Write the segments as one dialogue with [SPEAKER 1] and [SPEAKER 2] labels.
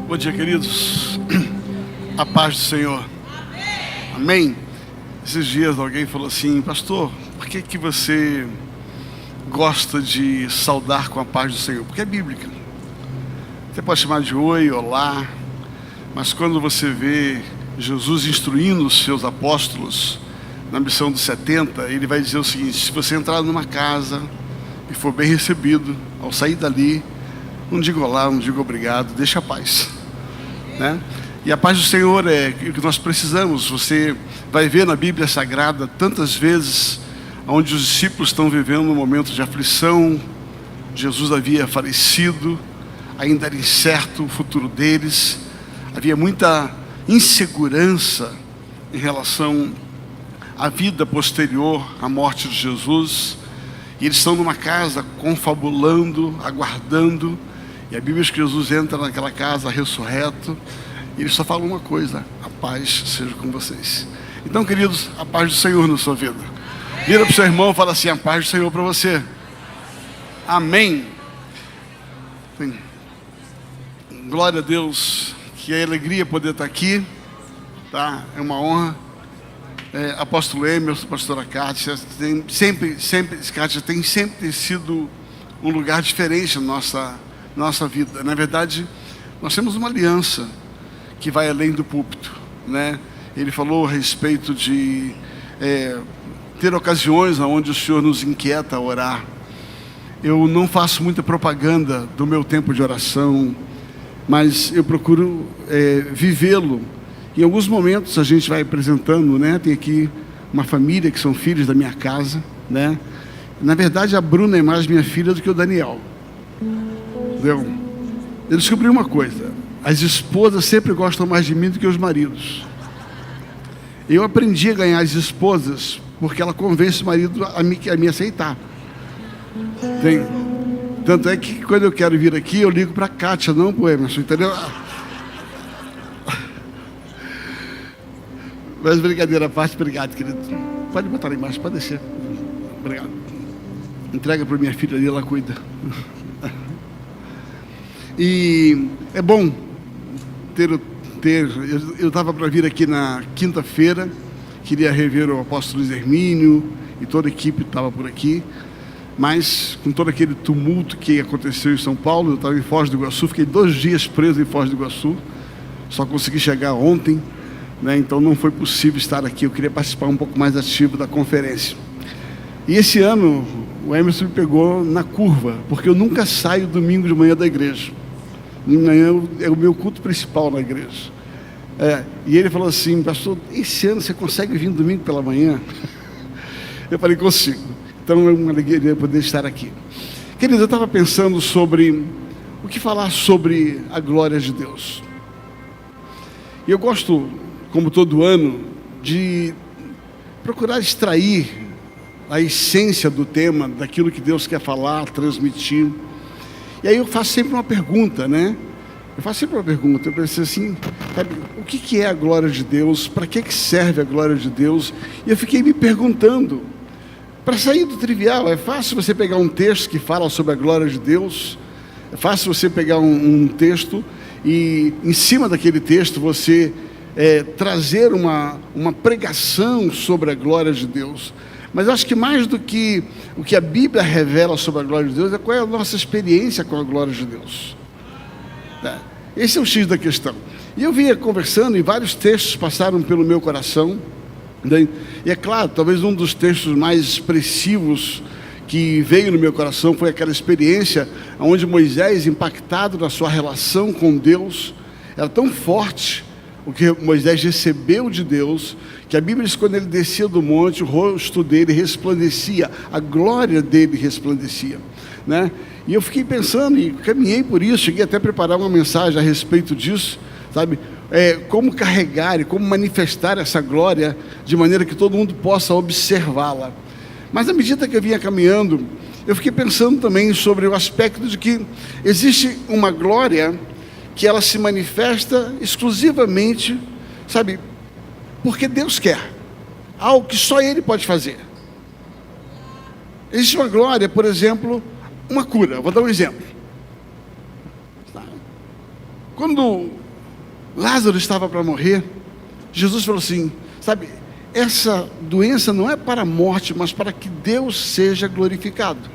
[SPEAKER 1] Bom dia, queridos. A paz do Senhor. Amém. Esses dias alguém falou assim: pastor, por que você gosta de saudar com a paz do Senhor? Porque é bíblica. Você pode chamar de oi, olá, mas quando você vê Jesus instruindo os seus apóstolos na missão dos 70, ele vai dizer o seguinte: se você entrar numa casa e for bem recebido, ao sair dali, não diga olá, não diga obrigado, deixa a paz, né? E a paz do Senhor é o que nós precisamos. Você vai ver na Bíblia Sagrada tantas vezes onde os discípulos estão vivendo um momento de aflição. Jesus havia falecido, ainda era incerto o futuro deles, havia muita insegurança em relação à vida posterior à morte de Jesus, e eles estão numa casa confabulando, aguardando, e a Bíblia diz que Jesus entra naquela casa ressurreto, e ele só fala uma coisa: a paz seja com vocês. Então, queridos, a paz do Senhor na sua vida. Vira para o seu irmão e fala assim: a paz do Senhor para você. Amém. Glória a Deus, que é alegria poder estar aqui, tá? É uma honra. Apóstolo Emerson, pastora Kátia, Kátia tem sempre sido um lugar diferente na nossa vida. Na verdade, nós temos uma aliança que vai além do púlpito, né? Ele falou a respeito de ter ocasiões onde o Senhor nos inquieta a orar. Eu não faço muita propaganda do meu tempo de oração, mas eu procuro vivê-lo. Em alguns momentos a gente vai apresentando, né? Tem aqui uma família que são filhos da minha casa, né? Na verdade, a Bruna é mais minha filha do que o Daniel. Entendeu? Eu descobri uma coisa: as esposas sempre gostam mais de mim do que os maridos. Eu aprendi a ganhar as esposas porque ela convence o marido a me aceitar. Tanto é que quando eu quero vir aqui, eu ligo para a Kátia, não para o Emerson, entendeu? Mas brincadeira à parte, obrigado, querido. Pode botar lá embaixo, pode descer. Obrigado. Entrega para minha filha ali, ela cuida. E é bom eu estava para vir aqui na quinta-feira, queria rever o apóstolo Luiz Hermínio e toda a equipe estava por aqui, mas com todo aquele tumulto que aconteceu em São Paulo, eu estava em Foz do Iguaçu, fiquei 2 dias preso em Foz do Iguaçu, só consegui chegar ontem, né? Então não foi possível estar aqui. Eu queria participar um pouco mais ativo da conferência. E esse ano o Emerson me pegou na curva, porque eu nunca saio domingo de manhã da igreja. De manhã é o meu culto principal na igreja. E ele falou assim: pastor, esse ano você consegue vir domingo pela manhã? Eu falei: consigo. Então é uma alegria poder estar aqui. Queridos, eu estava pensando sobre o que falar sobre a glória de Deus. E eu gosto, como todo ano, de procurar extrair a essência do tema, daquilo que Deus quer falar, transmitir. E aí eu faço sempre uma pergunta, né? Eu pensei assim, sabe, o que é a glória de Deus? Para que serve a glória de Deus? E eu fiquei me perguntando, para sair do trivial, é fácil você pegar um texto que fala sobre a glória de Deus, é fácil você pegar um texto e em cima daquele texto você trazer uma pregação sobre a glória de Deus. Mas eu acho que mais do que o que a Bíblia revela sobre a glória de Deus é qual é a nossa experiência com a glória de Deus. Esse é o X da questão. E eu vinha conversando e vários textos passaram pelo meu coração, né? E é claro, talvez um dos textos mais expressivos que veio no meu coração foi aquela experiência onde Moisés, impactado na sua relação com Deus, era tão forte o que Moisés recebeu de Deus, que a Bíblia diz que quando ele descia do monte, o rosto dele resplandecia, a glória dele resplandecia, né? E eu fiquei pensando e caminhei por isso, cheguei até a preparar uma mensagem a respeito disso, sabe? Como carregar e como manifestar essa glória de maneira que todo mundo possa observá-la. Mas à medida que eu vinha caminhando, eu fiquei pensando também sobre o aspecto de que existe uma glória que ela se manifesta exclusivamente, sabe, porque Deus quer, algo que só Ele pode fazer. Existe uma glória, por exemplo, uma cura. Vou dar um exemplo. Quando Lázaro estava para morrer, Jesus falou assim, sabe, essa doença não é para a morte, mas para que Deus seja glorificado.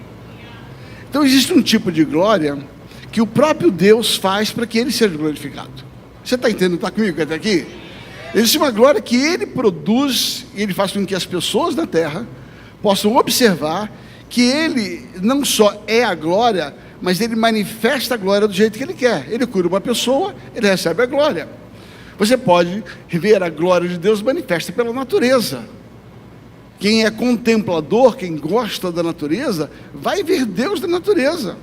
[SPEAKER 1] Então existe um tipo de glória que o próprio Deus faz para que Ele seja glorificado. Você está entendendo? Está comigo até aqui? Existe uma glória que Ele produz, e Ele faz com que as pessoas da terra possam observar que Ele não só é a glória, mas Ele manifesta a glória do jeito que Ele quer. Ele cura uma pessoa, Ele recebe a glória. Você pode ver a glória de Deus manifesta pela natureza. Quem é contemplador, quem gosta da natureza, vai ver Deus da natureza.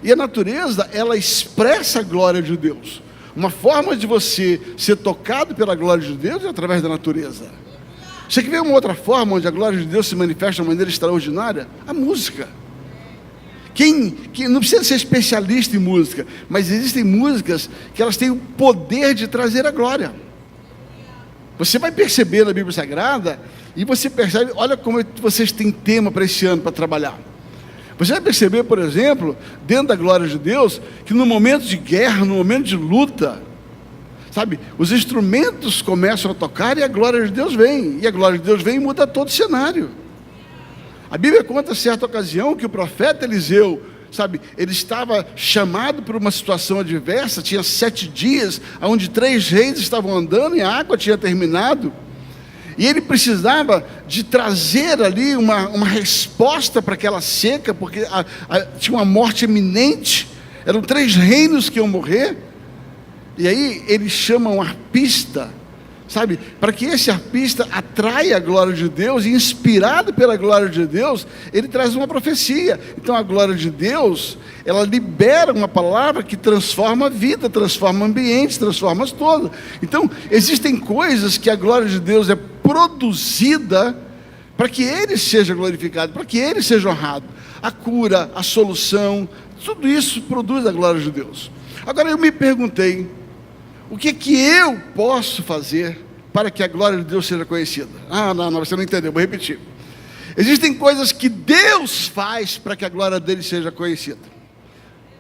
[SPEAKER 1] E a natureza, ela expressa a glória de Deus. Uma forma de você ser tocado pela glória de Deus é através da natureza. Você quer ver uma outra forma onde a glória de Deus se manifesta de maneira extraordinária? A música. Quem não precisa ser especialista em música, mas existem músicas que elas têm o poder de trazer a glória. Você vai perceber na Bíblia Sagrada, e você percebe, olha como vocês têm tema para esse ano, para trabalhar. Você vai perceber, por exemplo, dentro da glória de Deus, que no momento de guerra, no momento de luta, sabe, os instrumentos começam a tocar e a glória de Deus vem. E a glória de Deus vem e muda todo o cenário. A Bíblia conta certa ocasião que o profeta Eliseu, sabe, ele estava chamado por uma situação adversa, tinha 7 dias, onde 3 reis estavam andando e a água tinha terminado. E ele precisava de trazer ali uma resposta para aquela seca, porque tinha uma morte iminente, eram 3 reinos que iam morrer. E aí ele chama um arpista, sabe, para que esse arpista atraia a glória de Deus, e inspirado pela glória de Deus, ele traz uma profecia. Então a glória de Deus, ela libera uma palavra que transforma a vida, transforma ambientes, transforma as todas. Então existem coisas que a glória de Deus é produzida para que Ele seja glorificado, para que Ele seja honrado. A cura, a solução, tudo isso produz a glória de Deus. Agora eu me perguntei, o que eu posso fazer para que a glória de Deus seja conhecida? Não, você não entendeu, vou repetir. Existem coisas que Deus faz para que a glória dele seja conhecida.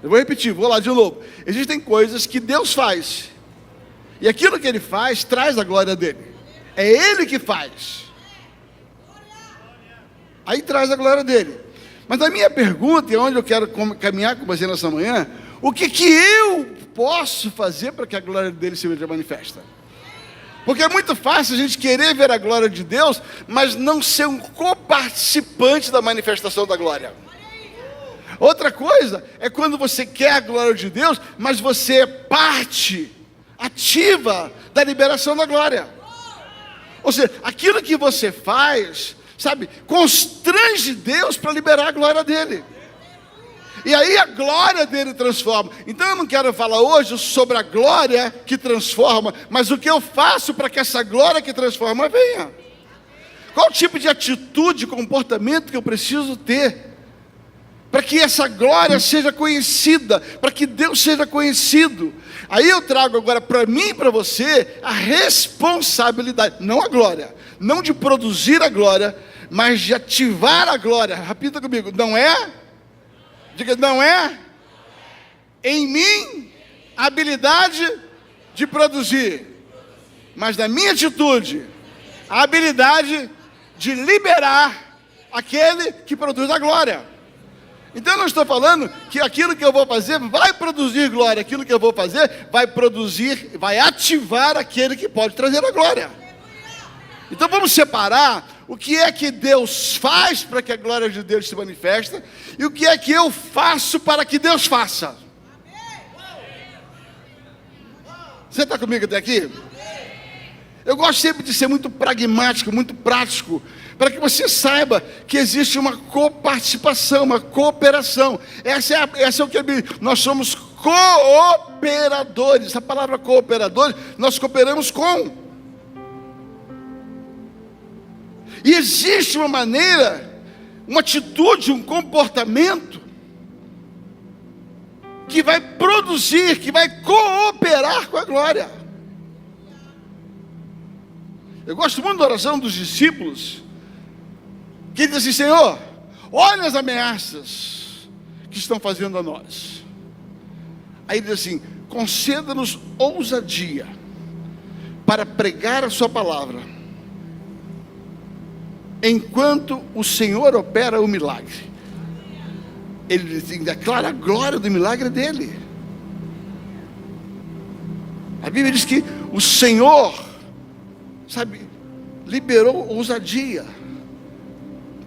[SPEAKER 1] Eu vou repetir, vou lá de novo. Existem coisas que Deus faz, e aquilo que Ele faz traz a glória dele. É Ele que faz. Aí traz a glória dele. Mas a minha pergunta, e onde eu quero caminhar com você nessa manhã, o que eu posso fazer para que a glória dele seja manifesta? Porque é muito fácil a gente querer ver a glória de Deus, mas não ser um coparticipante da manifestação da glória. Outra coisa é quando você quer a glória de Deus, mas você é parte ativa da liberação da glória. Ou seja, aquilo que você faz, sabe, constrange Deus para liberar a glória dele. E aí a glória dele transforma. Então eu não quero falar hoje sobre a glória que transforma, mas o que eu faço para que essa glória que transforma venha. Qual tipo de atitude, comportamento que eu preciso ter para que essa glória seja conhecida, para que Deus seja conhecido? Aí eu trago agora para mim e para você a responsabilidade, não a glória, não de produzir a glória, mas de ativar a glória. Repita comigo, não é? Diga, não é em mim a habilidade de produzir, mas na minha atitude, a habilidade de liberar aquele que produz a glória. Então eu não estou falando que aquilo que eu vou fazer vai produzir glória, aquilo que eu vou fazer vai produzir, vai ativar aquele que pode trazer a glória. Então vamos separar o que é que Deus faz para que a glória de Deus se manifeste e o que é que eu faço para que Deus faça. Você está comigo até aqui? Eu gosto sempre de ser muito pragmático, muito prático, para que você saiba que existe uma coparticipação, uma cooperação. Essa é o que nós somos cooperadores. A palavra cooperadores, nós cooperamos com. E existe uma maneira, uma atitude, um comportamento que vai produzir, que vai cooperar com a glória. Eu gosto muito da oração dos discípulos, que diz assim: Senhor, olha as ameaças que estão fazendo a nós. Aí ele diz assim: conceda-nos ousadia para pregar a sua palavra, enquanto o Senhor opera o milagre. Ele declara a glória do milagre dele. A Bíblia diz que o Senhor, liberou ousadia,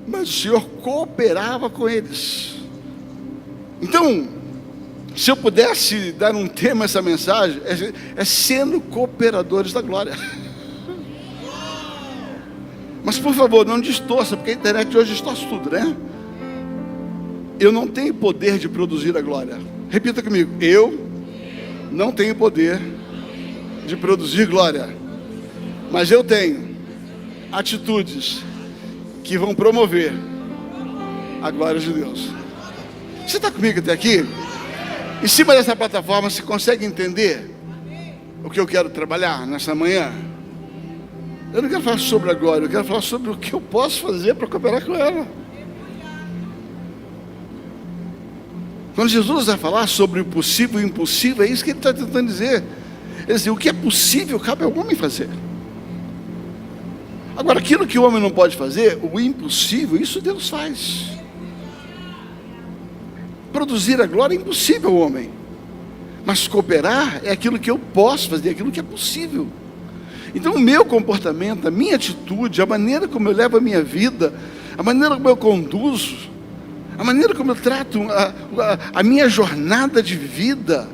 [SPEAKER 1] mas o Senhor cooperava com eles. Então, se eu pudesse dar um tema a essa mensagem, é sendo cooperadores da glória. Mas por favor, não distorça, porque a internet hoje distorce tudo, né? Eu não tenho poder de produzir a glória. Repita comigo: eu não tenho poder de produzir glória, mas eu tenho atitudes que vão promover a glória de Deus. Você está comigo até aqui? Em cima dessa plataforma, você consegue entender o que eu quero trabalhar nessa manhã? Eu não quero falar sobre a glória, eu quero falar sobre o que eu posso fazer para cooperar com ela. Quando Jesus vai falar sobre o possível e o impossível, é isso que ele está tentando dizer. Ele diz: o que é possível cabe ao homem fazer. Agora, aquilo que o homem não pode fazer, o impossível, isso Deus faz. Produzir a glória é impossível ao homem, mas cooperar é aquilo que eu posso fazer, aquilo que é possível. Então o meu comportamento, a minha atitude, a maneira como eu levo a minha vida, a maneira como eu conduzo, a maneira como eu trato a minha jornada de vida,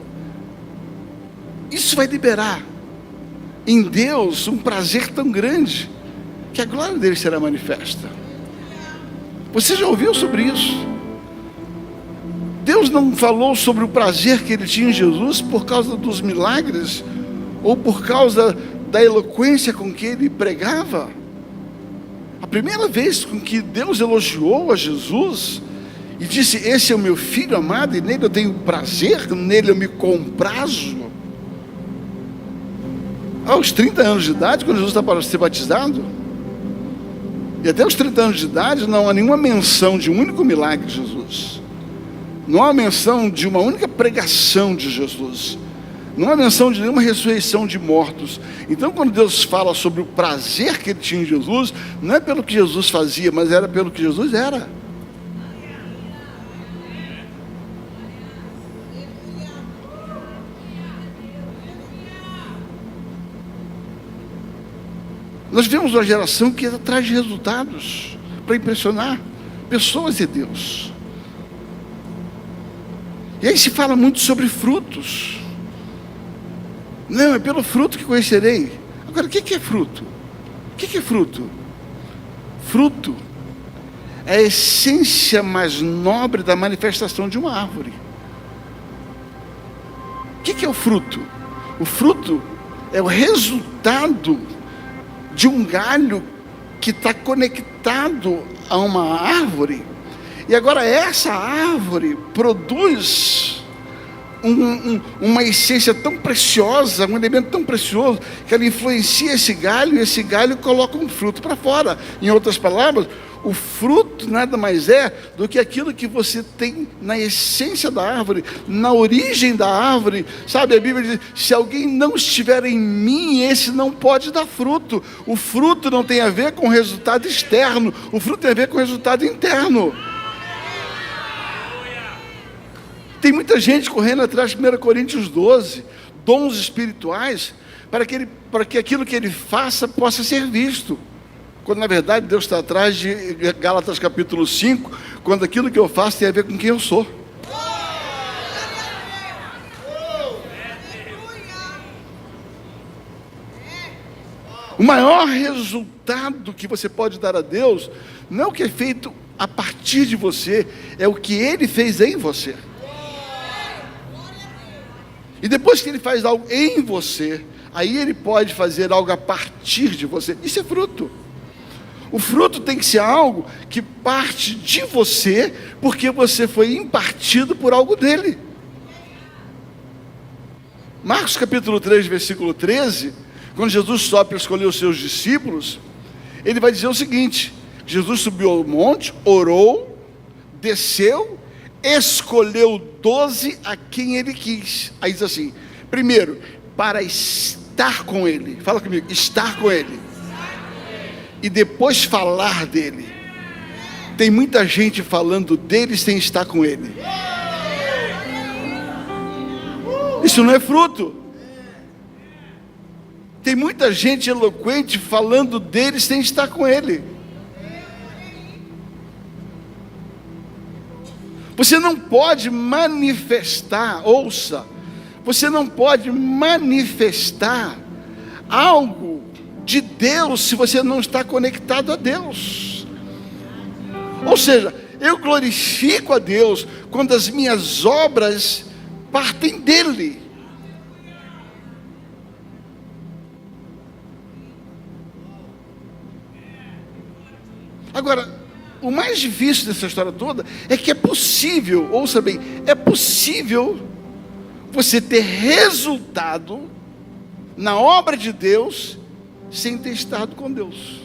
[SPEAKER 1] isso vai liberar em Deus um prazer tão grande, que a glória dele será manifesta. Você já ouviu sobre isso? Deus não falou sobre o prazer que ele tinha em Jesus por causa dos milagres, ou por causa da eloquência com que ele pregava. A primeira vez com que Deus elogiou a Jesus e disse: esse é o meu filho amado, e nele eu tenho prazer, nele eu me comprazo, aos 30 anos de idade, quando Jesus está para ser batizado. E até os 30 anos de idade não há nenhuma menção de um único milagre de Jesus, não há menção de uma única pregação de Jesus, não há menção de nenhuma ressurreição de mortos. Então, quando Deus fala sobre o prazer que ele tinha em Jesus, não é pelo que Jesus fazia, mas era pelo que Jesus era. Nós vemos uma geração que traz resultados para impressionar pessoas e Deus. E aí se fala muito sobre frutos. Não, é pelo fruto que conhecerei. Agora, o que é fruto? O que é fruto? Fruto é a essência mais nobre da manifestação de uma árvore. O que é o fruto? O fruto é o resultado de um galho que está conectado a uma árvore. E agora essa árvore produz uma essência tão preciosa, um elemento tão precioso, que ela influencia esse galho, e esse galho coloca um fruto para fora. Em outras palavras, o fruto nada mais é do que aquilo que você tem na essência da árvore, na origem da árvore. Sabe, a Bíblia diz: se alguém não estiver em mim, esse não pode dar fruto. O fruto não tem a ver com o resultado externo, o fruto tem a ver com o resultado interno. Tem muita gente correndo atrás de 1 Coríntios 12, dons espirituais, para que aquilo que ele faça possa ser visto. Quando na verdade Deus está atrás de Gálatas capítulo 5, quando aquilo que eu faço tem a ver com quem eu sou. O maior resultado que você pode dar a Deus não é o que é feito a partir de você, é o que Ele fez em você. E depois que Ele faz algo em você, aí Ele pode fazer algo a partir de você. Isso é fruto. O fruto tem que ser algo que parte de você, porque você foi impartido por algo dele. Marcos capítulo 3, versículo 13, quando Jesus sobe para escolher os seus discípulos, ele vai dizer o seguinte: Jesus subiu ao monte, orou, desceu, escolheu 12 a quem ele quis. Aí diz assim: Primeiro, para estar com Ele. Fala comigo, estar com Ele. E depois falar dele. Tem muita gente falando dele sem estar com Ele. Isso não é fruto. Tem muita gente eloquente falando dele sem estar com Ele. Você não pode manifestar, ouça, você não pode manifestar algo de Deus se você não está conectado a Deus. Ou seja, eu glorifico a Deus quando as minhas obras partem dele. Agora, o mais difícil dessa história toda é que é possível, ouça bem, é possível você ter resultado na obra de Deus sem ter estado com Deus.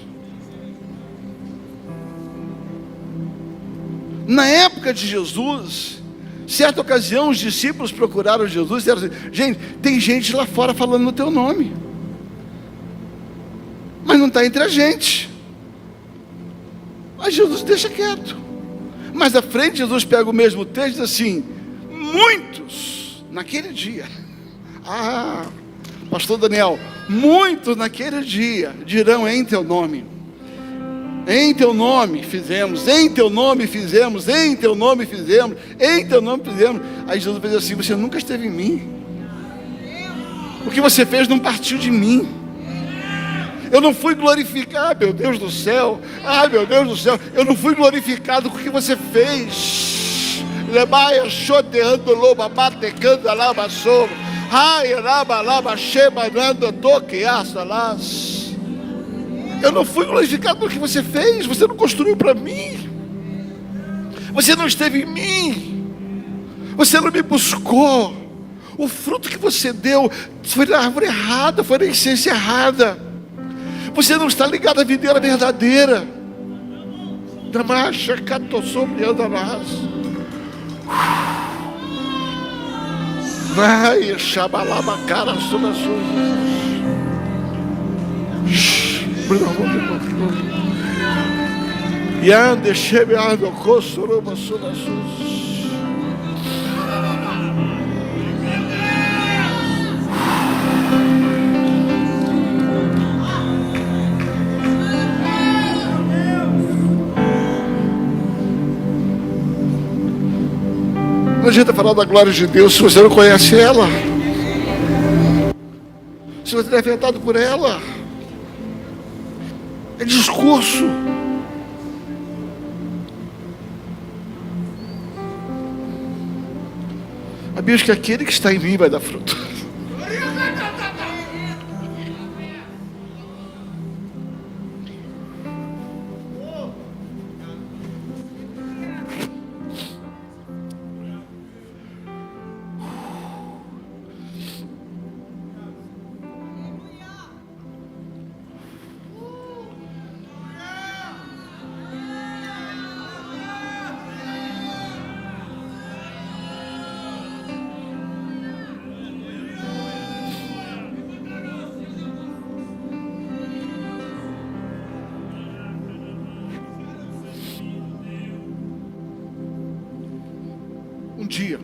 [SPEAKER 1] Na época de Jesus, certa ocasião os discípulos procuraram Jesus e disseram assim: gente, tem gente lá fora falando no teu nome, mas não está entre a gente. Mas Jesus deixa quieto. Mais à frente Jesus pega o mesmo texto e diz assim: muitos naquele dia, pastor Daniel, muitos naquele dia dirão em teu nome, em teu nome fizemos, em teu nome fizemos, em teu nome fizemos, em teu nome fizemos. Aí Jesus fez assim: você nunca esteve em mim, o que você fez não partiu de mim. Eu não fui glorificado, meu Deus do céu, meu Deus do céu, eu não fui glorificado com o que você fez. Lebaia, choteando, loba, batecando, alaba, sobre, laba, laba, cheba, nanda, toque, las. Eu não fui glorificado pelo que você fez, você não construiu para mim, você não esteve em mim, você não me buscou. O fruto que você deu foi na árvore errada, foi na essência errada. Você não está ligado à videira verdadeira. Damacha, cato sobre andamas. Vai, chabalaba, cara, sobre as suas. E ande, chebeando, coçoroba, sobre as suas. Não adianta falar da glória de Deus se você não conhece ela, se você não é afetado por ela. É discurso. A Bíblia diz que aquele que está em mim vai dar fruto. Um dia,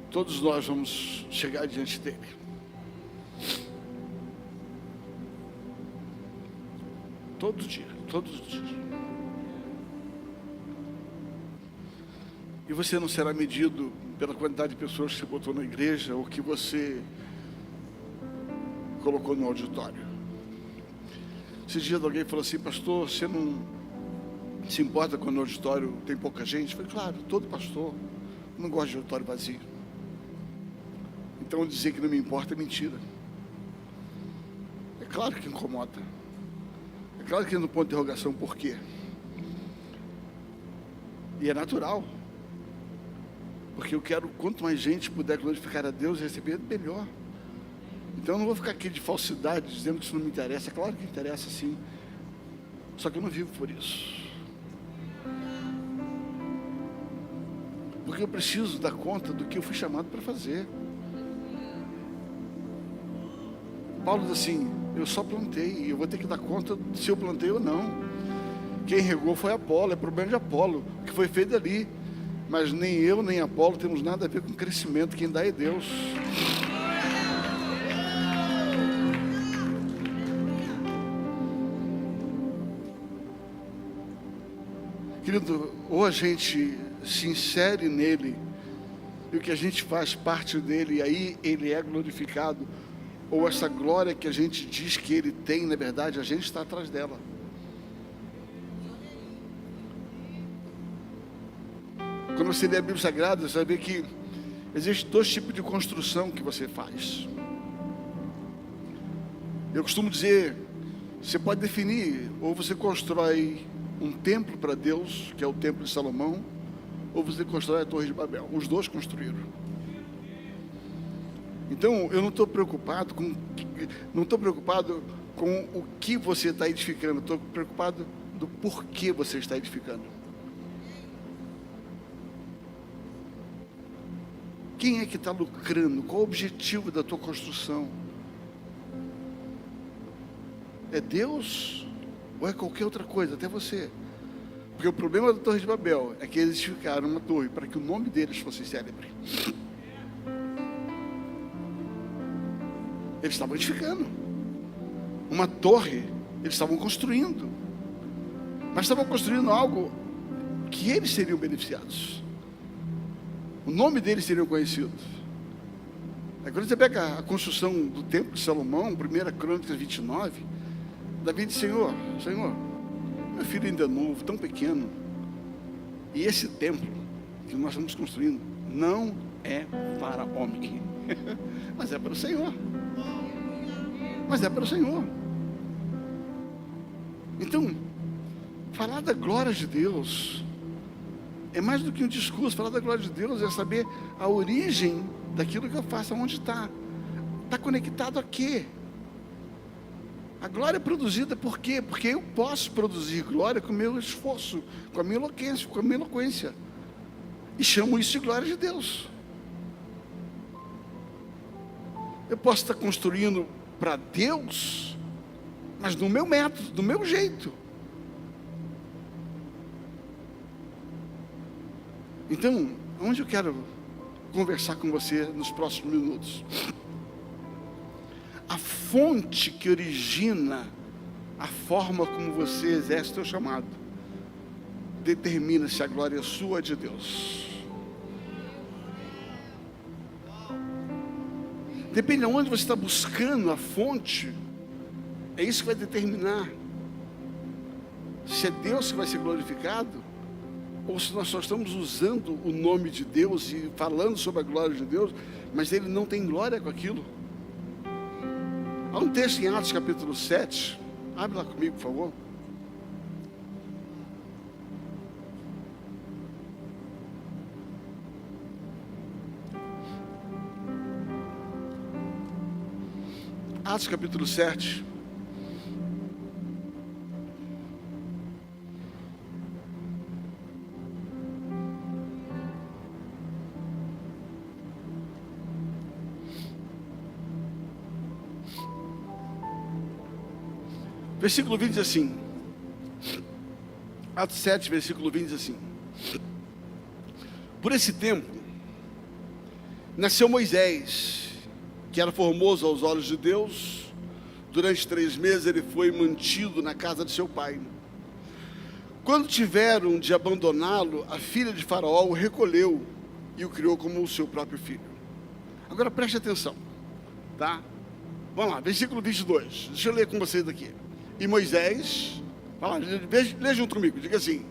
[SPEAKER 1] todos nós vamos chegar diante dele. Todo dia, todos os dias. E você não será medido pela quantidade de pessoas que você botou na igreja ou que você colocou no auditório. Esses dias alguém falou assim: pastor, você não se importa quando no auditório tem pouca gente? Eu falei: claro, todo pastor não gosta de auditório vazio. Então dizer que não me importa é mentira. É claro que incomoda. É claro que no ponto de interrogação, por quê? E é natural. Porque eu quero, quanto mais gente puder glorificar a Deus e receber, melhor. Então eu não vou ficar aqui de falsidade, dizendo que isso não me interessa. É claro que interessa sim. Só que eu não vivo por isso. Porque eu preciso dar conta do que eu fui chamado para fazer. Paulo diz assim: eu só plantei, eu vou ter que dar conta se eu plantei ou não. Quem regou foi Apolo, é problema de Apolo, o que foi feito ali. Mas nem eu, nem Apolo temos nada a ver com crescimento, quem dá é Deus. Querido, ou a gente se insere nele, e o que a gente faz parte dele, e aí ele é glorificado, ou essa glória que a gente diz que ele tem, na verdade, a gente está atrás dela. Quando você lê a Bíblia Sagrada, você vai ver que existem dois tipos de construção que você faz. Eu costumo dizer, você pode definir, ou você constrói um templo para Deus, que é o templo de Salomão, ou você constrói a Torre de Babel. Os dois construíram. Então, eu não estou preocupado com o que você está edificando, estou preocupado do porquê você está edificando. Quem é que está lucrando? Qual o objetivo da tua construção? É Deus ou é qualquer outra coisa, até você? Porque o problema da Torre de Babel é que eles edificaram uma torre para que o nome deles fosse célebre. Eles estavam edificando uma torre, eles estavam construindo, mas estavam construindo algo que eles seriam beneficiados. O nome deles seria conhecido. Aí quando você pega a construção do templo de Salomão, 1 Crônicas 29, Davi diz: Senhor, meu filho ainda é novo, tão pequeno, e esse templo que nós estamos construindo não é para homem, mas é para o Senhor. Mas é para o Senhor. Então, falar da glória de Deus é mais do que um discurso. Falar da glória de Deus é saber a origem daquilo que eu faço, aonde está. Está conectado a quê? A glória é produzida por quê? Porque eu posso produzir glória com o meu esforço, com a minha eloquência. E chamo isso de glória de Deus. Eu posso estar construindo para Deus, mas do meu método, do meu jeito. Então, onde eu quero conversar com você nos próximos minutos? A fonte que origina a forma como você exerce o seu chamado determina se a glória é sua ou de Deus. Depende de onde você está buscando a fonte, é isso que vai determinar se é Deus que vai ser glorificado, ou se nós só estamos usando o nome de Deus e falando sobre a glória de Deus, mas Ele não tem glória com aquilo. Há um texto em Atos capítulo 7, abre lá comigo, por favor. Atos capítulo 7. Versículo 20 diz assim, Atos 7, versículo 20 diz assim: por esse tempo, nasceu Moisés, que era formoso aos olhos de Deus. Durante 3 meses ele foi mantido na casa de seu pai. Quando tiveram de abandoná-lo, a filha de Faraó o recolheu e o criou como o seu próprio filho. Agora preste atenção, tá? Vamos lá, versículo 22, deixa eu ler com vocês aqui. E Moisés, vai lá, lê junto comigo, diga assim.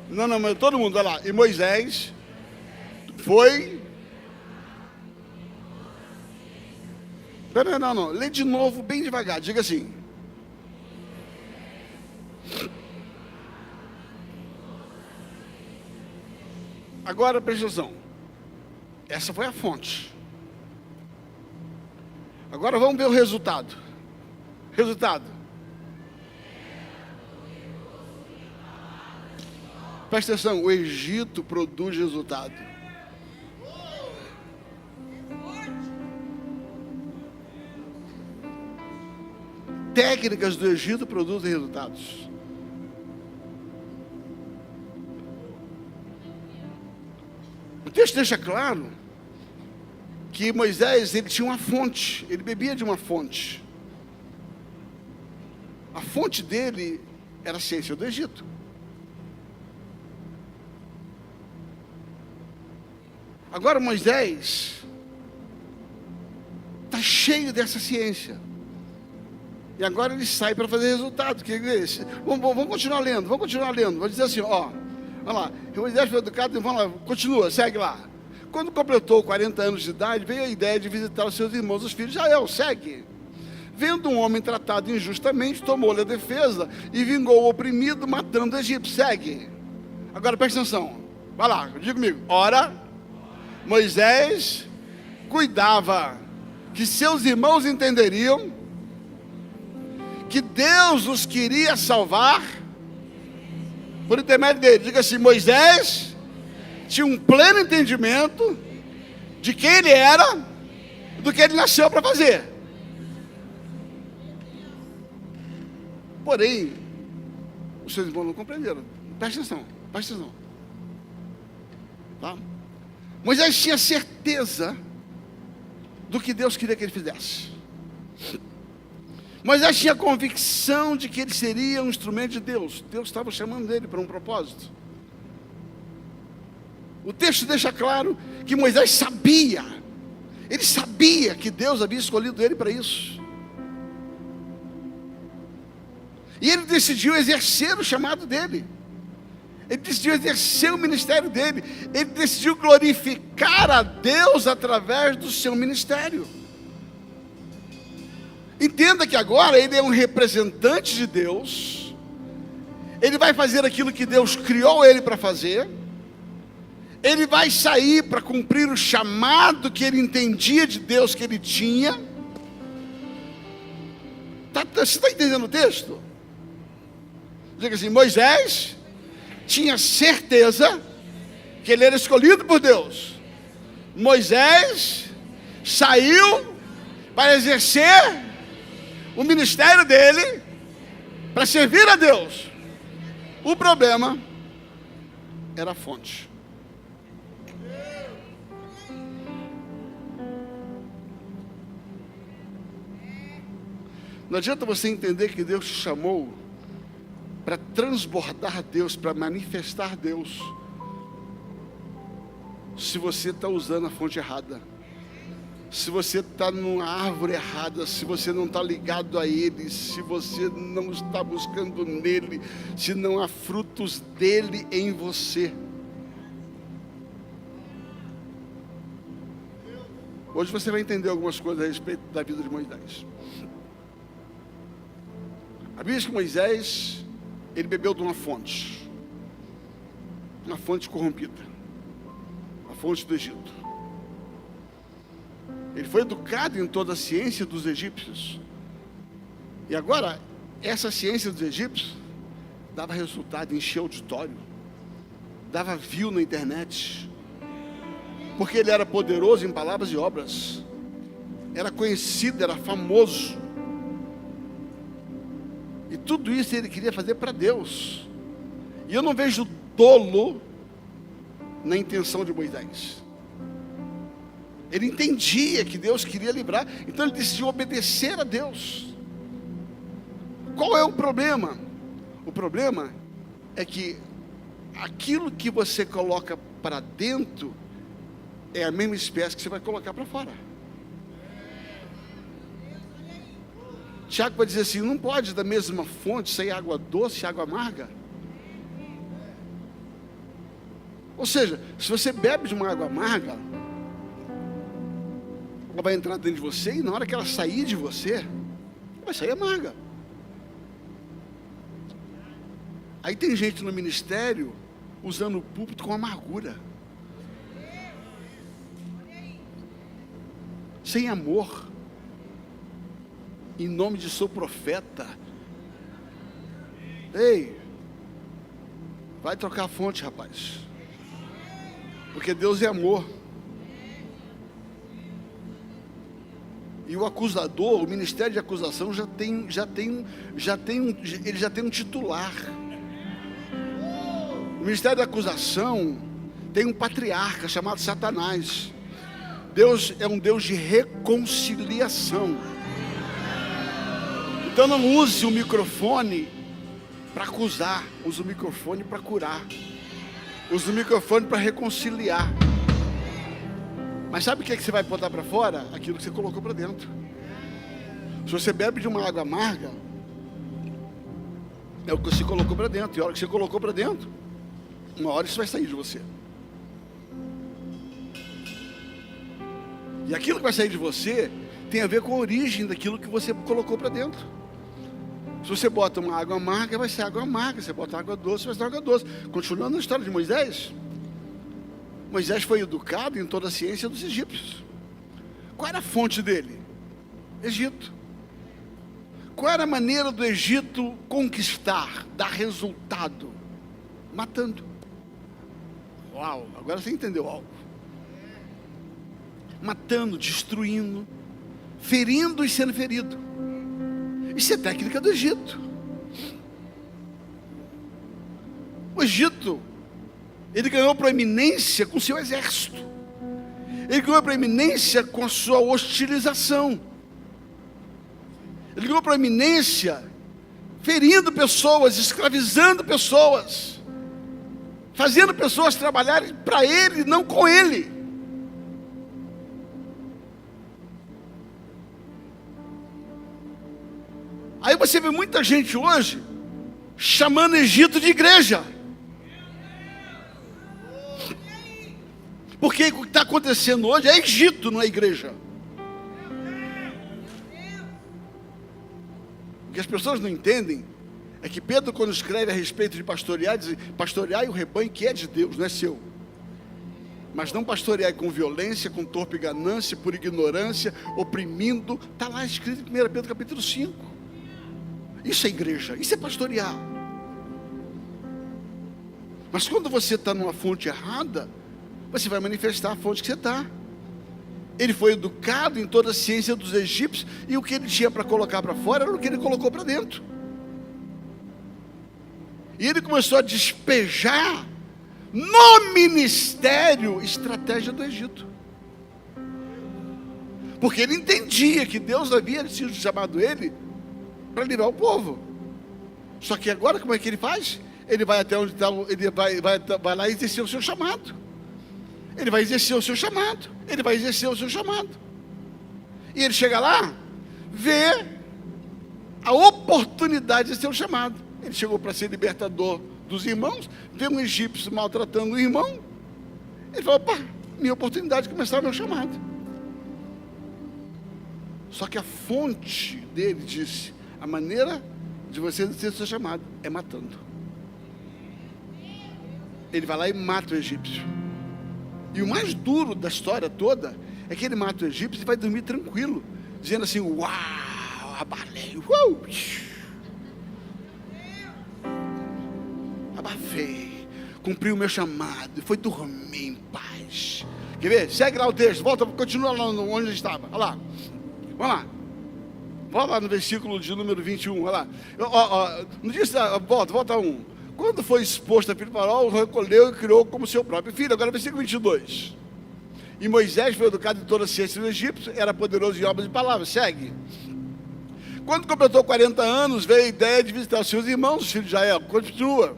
[SPEAKER 1] Não, mas todo mundo, vai lá. E Moisés foi... Não, lê de novo, bem devagar, diga assim. Agora presta atenção. Essa foi a fonte. Agora vamos ver o resultado. Presta atenção, o Egito produz resultado. técnicas do Egito produzem resultados. O texto deixa claro que Moisés, ele tinha uma fonte, ele bebia de uma fonte. A fonte dele era a ciência do Egito. Agora Moisés está cheio dessa ciência. E agora ele sai para fazer resultado. Vamos continuar lendo, Vou dizer assim, ó. Olha lá, Moisés foi educado, vamos lá, continua, segue lá. Quando completou 40 anos de idade, veio a ideia de visitar os seus irmãos, os filhos de Israel, segue. Vendo um homem tratado injustamente, tomou-lhe a defesa e vingou o oprimido, matando o egípcio, segue. Agora presta atenção, vai lá, diga comigo. Ora, Moisés cuidava que seus irmãos entenderiam que Deus os queria salvar por intermédio dele. Diga assim, Moisés tinha um pleno entendimento de quem ele era, do que ele nasceu para fazer. Porém, os seus irmãos não compreenderam. Presta atenção. Tá? Moisés tinha certeza do que Deus queria que ele fizesse. Moisés tinha convicção de que ele seria um instrumento de Deus. Deus estava chamando ele para um propósito. O texto deixa claro que Moisés sabia. Ele sabia que Deus havia escolhido ele para isso. E ele decidiu exercer o chamado dele. Ele decidiu exercer o ministério dele. Ele decidiu glorificar a Deus através do seu ministério. Entenda que agora ele é um representante de Deus. Ele vai fazer aquilo que Deus criou ele para fazer. Ele vai sair para cumprir o chamado que ele entendia de Deus que ele tinha. Você está entendendo o texto? Diga assim, Moisés tinha certeza que ele era escolhido por Deus. Moisés saiu para exercer o ministério dele, para servir a Deus. O problema era a fonte. Não adianta você entender que Deus te chamou para transbordar Deus, para manifestar Deus, se você está usando a fonte errada, se você está numa árvore errada, se você não está ligado a Ele, se você não está buscando nele, se não há frutos dele em você. Hoje você vai entender algumas coisas a respeito da vida de Moisés. A Bíblia diz que Moisés, ele bebeu de uma fonte corrompida, a fonte do Egito. Ele foi educado em toda a ciência dos egípcios. E agora, essa ciência dos egípcios dava resultado, enchia auditório, dava view na internet, porque ele era poderoso em palavras e obras, era conhecido, era famoso. E tudo isso ele queria fazer para Deus. E eu não vejo dolo na intenção de Moisés. Ele entendia que Deus queria livrar, então ele decidiu obedecer a Deus. Qual é o problema? O problema é que aquilo que você coloca para dentro é a mesma espécie que você vai colocar para fora. Tiago vai dizer assim, não pode da mesma fonte sair água doce e água amarga. Ou seja, se você bebe de uma água amarga, ela vai entrar dentro de você e na hora que ela sair de você, ela vai sair amarga. Aí tem gente no ministério usando o púlpito com amargura, sem amor, em nome de seu profeta. Ei, vai trocar a fonte, rapaz, porque Deus é amor. E o acusador, o ministério de acusação ele já tem um titular. O ministério da acusação tem um patriarca chamado Satanás. Deus é um Deus de reconciliação. Então não use o microfone para acusar, use o microfone para curar, use o microfone para reconciliar. Mas sabe o que você vai botar para fora? Aquilo que você colocou para dentro. Se você bebe de uma água amarga, é o que você colocou para dentro. E a hora que você colocou para dentro, uma hora isso vai sair de você. E aquilo que vai sair de você tem a ver com a origem daquilo que você colocou para dentro. Se você bota uma água amarga, vai ser água amarga. Se você bota água doce, vai ser água doce. Continuando a história de Moisés. Moisés foi educado em toda a ciência dos egípcios. Qual era a fonte dele? Egito. Qual era a maneira do Egito conquistar, dar resultado? Matando. Uau, agora você entendeu algo. Matando, destruindo, ferindo e sendo ferido. Isso é técnica do Egito. O Egito, ele ganhou proeminência com seu exército. Ele ganhou proeminência com a sua hostilização. Ele ganhou proeminência ferindo pessoas, escravizando pessoas, fazendo pessoas trabalharem para ele, não com ele. Aí você vê muita gente hoje chamando Egito de igreja. Porque o que está acontecendo hoje é Egito, não é igreja. O que as pessoas não entendem é que Pedro, quando escreve a respeito de pastorear, diz: pastoreai o rebanho que é de Deus, não é seu. Mas não pastoreai com violência, com torpe ganância, por ignorância, oprimindo. Está lá escrito em 1 Pedro capítulo 5. Isso é igreja, isso é pastorear. Mas quando você está numa fonte errada, você vai manifestar a fonte que você está. Ele foi educado em toda a ciência dos egípcios, e o que ele tinha para colocar para fora era o que ele colocou para dentro. E ele começou a despejar no ministério estratégia do Egito. Porque ele entendia que Deus havia sido chamado ele para livrar o povo. Só que agora como é que ele faz? Ele vai até onde está, ele vai lá exercer o seu chamado. Ele vai exercer o seu chamado. Ele vai exercer o seu chamado. E ele chega lá, vê a oportunidade de ser o chamado. Ele chegou para ser libertador dos irmãos, vê um egípcio maltratando um irmão. Ele falou: opa, minha oportunidade de começar o meu chamado. Só que a fonte dele disse: a maneira de você ser o seu chamado é matando. Ele vai lá e mata o egípcio. E o mais duro da história toda é que ele mata o egípcio e vai dormir tranquilo, dizendo assim: uau, abalei, abafei, cumpri o meu chamado e foi dormir em paz. Quer ver? Segue lá o texto, volta, continua lá onde estava. Olha lá, vamos lá. Volta lá no versículo de número 21, olha lá. Não disse, volta um. Quando foi exposto a filho de Faraó, recolheu e criou como seu próprio filho. Agora versículo 22. E Moisés foi educado em toda a ciência do Egito, era poderoso em obras e palavras. Segue. Quando completou 40 anos, veio a ideia de visitar os seus irmãos, os filhos de Israel. Continua.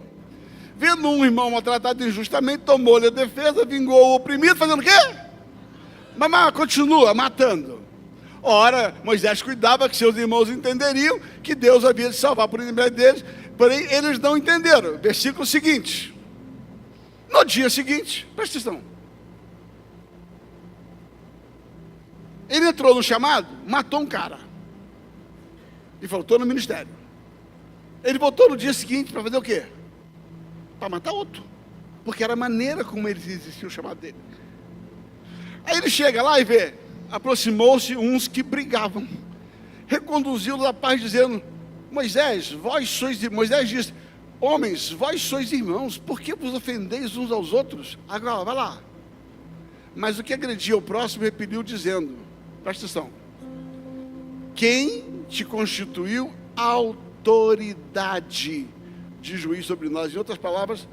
[SPEAKER 1] Vendo um irmão maltratado injustamente, tomou-lhe a defesa, vingou o oprimido, fazendo o quê? Mas continua, matando. Ora, Moisés cuidava que seus irmãos entenderiam que Deus havia de salvar por intermédio deles, porém eles não entenderam. Versículo seguinte. No dia seguinte, presta atenção. Ele entrou no chamado, matou um cara. E faltou no ministério. Ele voltou no dia seguinte para fazer o quê? Para matar outro. Porque era a maneira como ele exercia o chamado dele. Aí ele chega lá e vê: aproximou-se uns que brigavam, reconduziu-los à paz, dizendo: Moisés, vós sois... Moisés disse: homens, vós sois irmãos, por que vos ofendeis uns aos outros? Agora, vai lá. Mas o que agredia o próximo repeliu, dizendo: presta atenção, quem te constituiu autoridade de juiz sobre nós. Em outras palavras,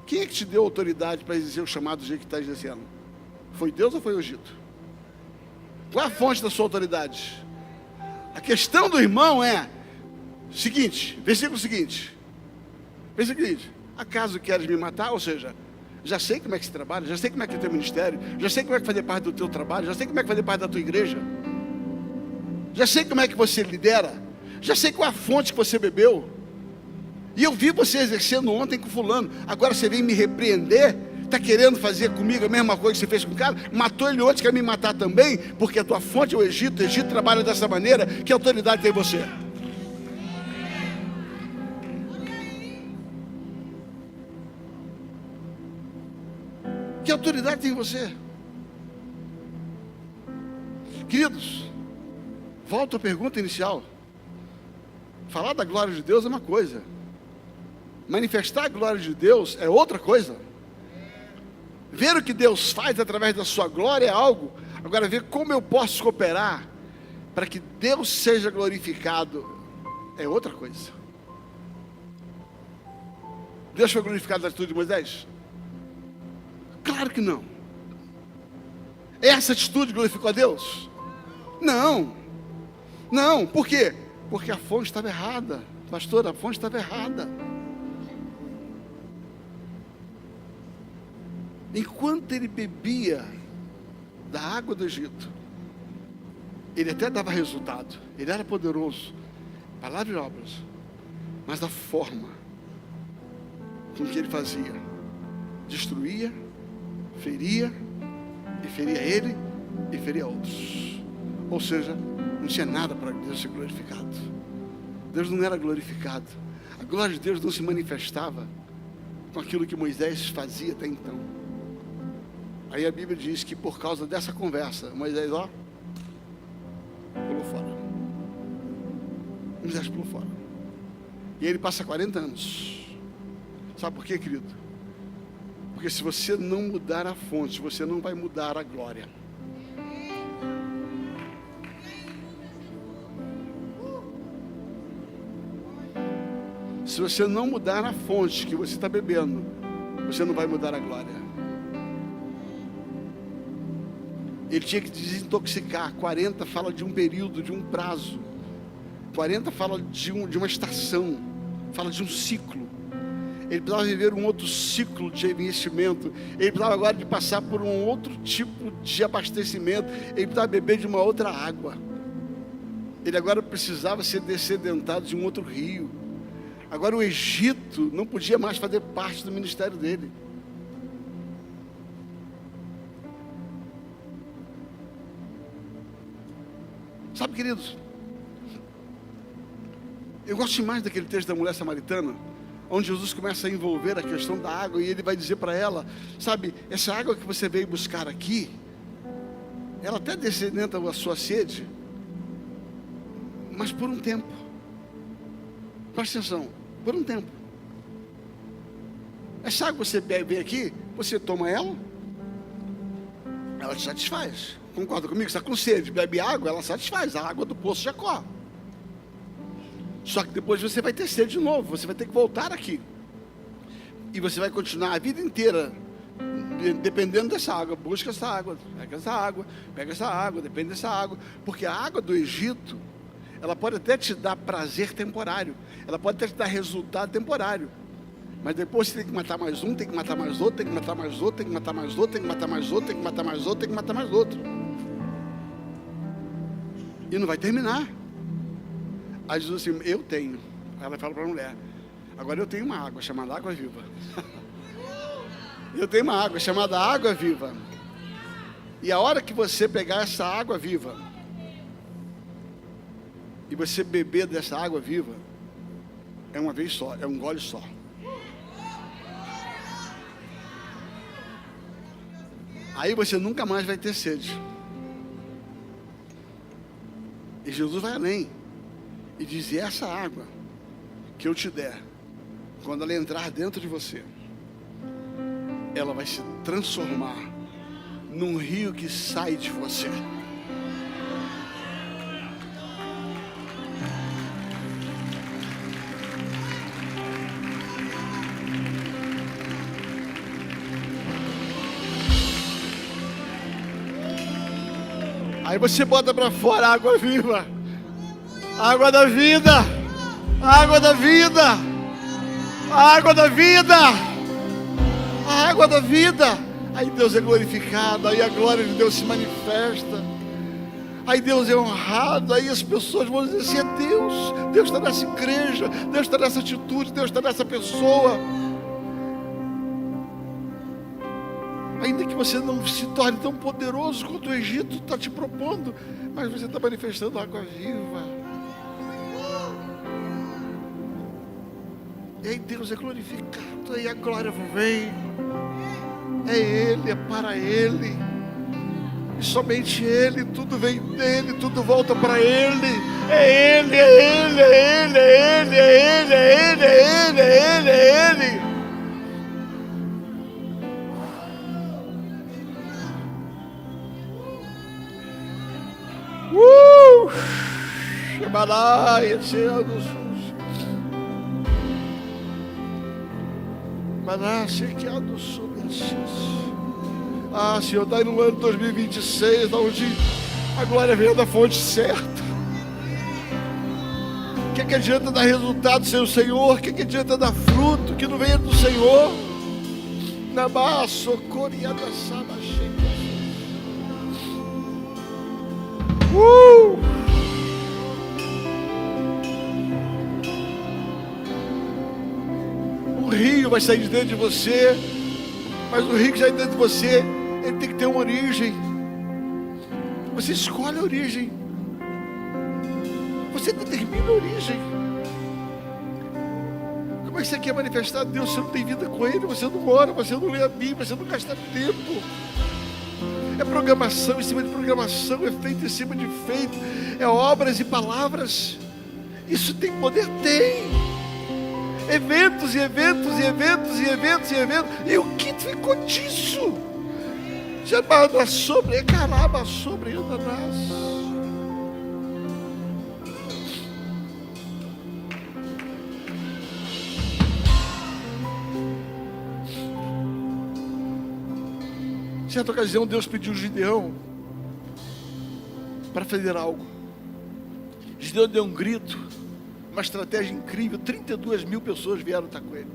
[SPEAKER 1] quem é que te deu autoridade para exercer o chamado do jeito que está exercendo? Foi Deus ou foi o Egito? Qual é a fonte da sua autoridade? A questão do irmão é seguinte, versículo seguinte. Acaso queres me matar? Ou seja, já sei como é que se trabalha, já sei como é que é o teu ministério, já sei como é que fazer parte do teu trabalho, já sei como é que fazer parte da tua igreja, já sei como é que você lidera, já sei qual é a fonte que você bebeu, e eu vi você exercendo ontem com fulano, agora você vem me repreender, está querendo fazer comigo a mesma coisa que você fez com o cara, matou ele ontem, quer me matar também, porque a tua fonte é o Egito trabalha dessa maneira, que autoridade tem você? Que autoridade tem você? Queridos, volto à pergunta inicial. Falar da glória de Deus é uma coisa, manifestar a glória de Deus é outra coisa. Ver o que Deus faz através da sua glória é algo. Agora, ver como eu posso cooperar para que Deus seja glorificado é outra coisa. Deus foi glorificado na atitude de Moisés? Claro que não. Essa atitude glorificou a Deus? Não. Não, por quê? Porque a fonte estava errada. Pastor, a fonte estava errada. Enquanto ele bebia da água do Egito, ele até dava resultado, ele era poderoso, palavras e obras, mas a forma com que ele fazia, destruía, feria, e feria ele, e feria outros. Ou seja, não tinha nada para Deus ser glorificado. Deus não era glorificado. A glória de Deus não se manifestava com aquilo que Moisés fazia até então. Aí a Bíblia diz que por causa dessa conversa, Moisés, pulou fora. Moisés pulou fora. E ele passa 40 anos. Sabe por quê, querido? Porque se você não mudar a fonte, você não vai mudar a glória. Se você não mudar a fonte que você está bebendo, você não vai mudar a glória. Ele tinha que desintoxicar. 40 fala de um período, de um prazo. 40 fala de uma estação, fala de um ciclo. Ele precisava viver um outro ciclo de envelhecimento. Ele precisava agora de passar por um outro tipo de abastecimento. Ele precisava beber de uma outra água. Ele agora precisava ser descedentado de um outro rio. Agora o Egito não podia mais fazer parte do ministério dele. Sabe, queridos, eu gosto mais daquele texto da mulher samaritana, onde Jesus começa a envolver a questão da água, e ele vai dizer para ela, sabe, essa água que você veio buscar aqui, ela até descedenta a sua sede, mas por um tempo. Presta atenção, por um tempo. Essa água que você bebe aqui, você toma ela te satisfaz. Concorda comigo? Você está com sede, bebe água, ela satisfaz. A água do poço já corre. Só que depois você vai ter sede de novo. Você vai ter que voltar aqui. E você vai continuar a vida inteira dependendo dessa água. Busca essa água, pega essa água, pega essa água, depende dessa água. Porque a água do Egito, ela pode até te dar prazer temporário. Ela pode até te dar resultado temporário. Mas depois você tem que matar mais um, tem que matar mais outro, tem que matar mais outro, tem que matar mais outro, tem que matar mais outro, tem que matar mais outro, tem que matar mais outro. E não vai terminar. Aí Jesus assim, eu tenho. Aí ela fala para a mulher, agora eu tenho uma água chamada água viva. Eu tenho uma água chamada água viva. E a hora que você pegar essa água viva e você beber dessa água viva, é uma vez só, é um gole só. Aí você nunca mais vai ter sede. E Jesus vai além e diz, essa água que eu te der, quando ela entrar dentro de você, ela vai se transformar num rio que sai de você. Aí você bota para fora a água viva, a água da vida, a água da vida, a água da vida, a água da vida. Aí Deus é glorificado, aí a glória de Deus se manifesta, aí Deus é honrado, aí as pessoas vão dizer assim: é Deus, Deus está nessa igreja, Deus está nessa atitude, Deus está nessa pessoa. Ainda que você não se torne tão poderoso quanto o Egito está te propondo, mas você está manifestando água viva. E aí Deus é glorificado, aí a glória vem. É Ele, é para Ele, e somente Ele, tudo vem dEle, tudo volta para Ele. É Ele, é Ele, é Ele, é Ele, é Ele, é Ele, é Ele, é Ele, é Ele. Shemaraia, Senhor dos Senhor, daí no ano 2026, onde a glória veio da fonte certa. O que adianta dar resultado sem o Senhor? O que adianta dar fruto que não venha do Senhor? Um rio vai sair de dentro de você, mas o rio que sai de dentro de você, ele tem que ter uma origem. Você escolhe a origem, você determina a origem. Como é que você quer manifestar Deus se você não tem vida com Ele? Você não ora, você não lê a Bíblia, você não gasta tempo. É programação em cima de programação, é feito em cima de feito, é obras e palavras. Isso tem poder? Tem. Eventos e eventos e eventos e eventos e eventos. E o que ficou disso? Chamada sobre, caramba, sobre Ananás. Certa ocasião, Deus pediu Gideão para fazer algo. Gideão deu um grito, uma estratégia incrível. 32 mil pessoas vieram estar com ele.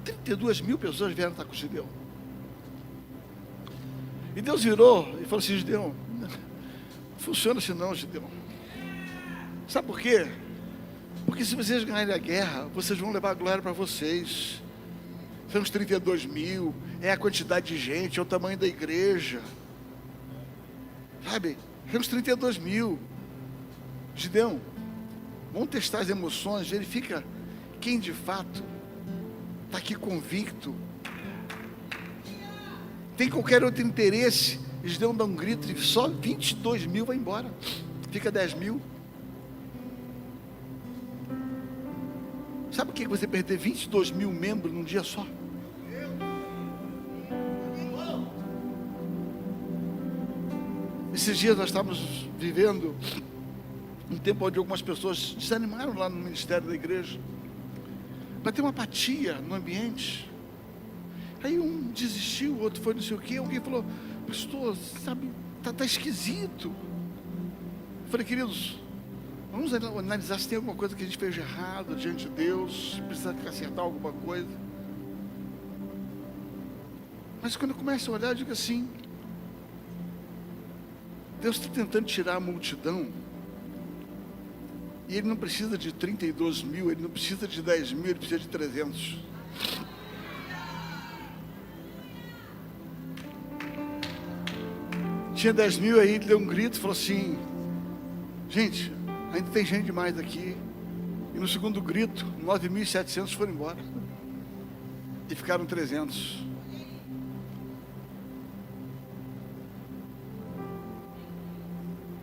[SPEAKER 1] 32 mil pessoas vieram estar com Gideão. E Deus virou e falou assim: Gideão, não funciona assim não, Gideão. Sabe por quê? Porque se vocês ganharem a guerra, vocês vão levar a glória para vocês. São os 32 mil, é a quantidade de gente, é o tamanho da igreja. Sabe? São os 32 mil. Gideão, vamos testar as emoções, verifica quem de fato está aqui convicto. Tem qualquer outro interesse? Gideão dá um grito e só 22 mil vai embora. Fica 10 mil. Sabe o que é você perder 22 mil membros num dia só? Esses dias nós estávamos vivendo um tempo onde algumas pessoas desanimaram lá no ministério da igreja. Vai ter uma apatia no ambiente. Aí um desistiu, o outro foi não sei o quê. Alguém falou: pastor, sabe, tá esquisito. Eu falei: queridos, vamos analisar se tem alguma coisa que a gente fez de errado diante de Deus, se precisa acertar alguma coisa. Mas quando eu começo a olhar, eu digo assim: Deus está tentando tirar a multidão, e Ele não precisa de 32 mil, Ele não precisa de 10 mil, Ele precisa de 300. Tinha 10 mil, aí Ele deu um grito e falou assim: gente, ainda tem gente demais aqui. E no segundo grito, 9.700 foram embora, e ficaram 300.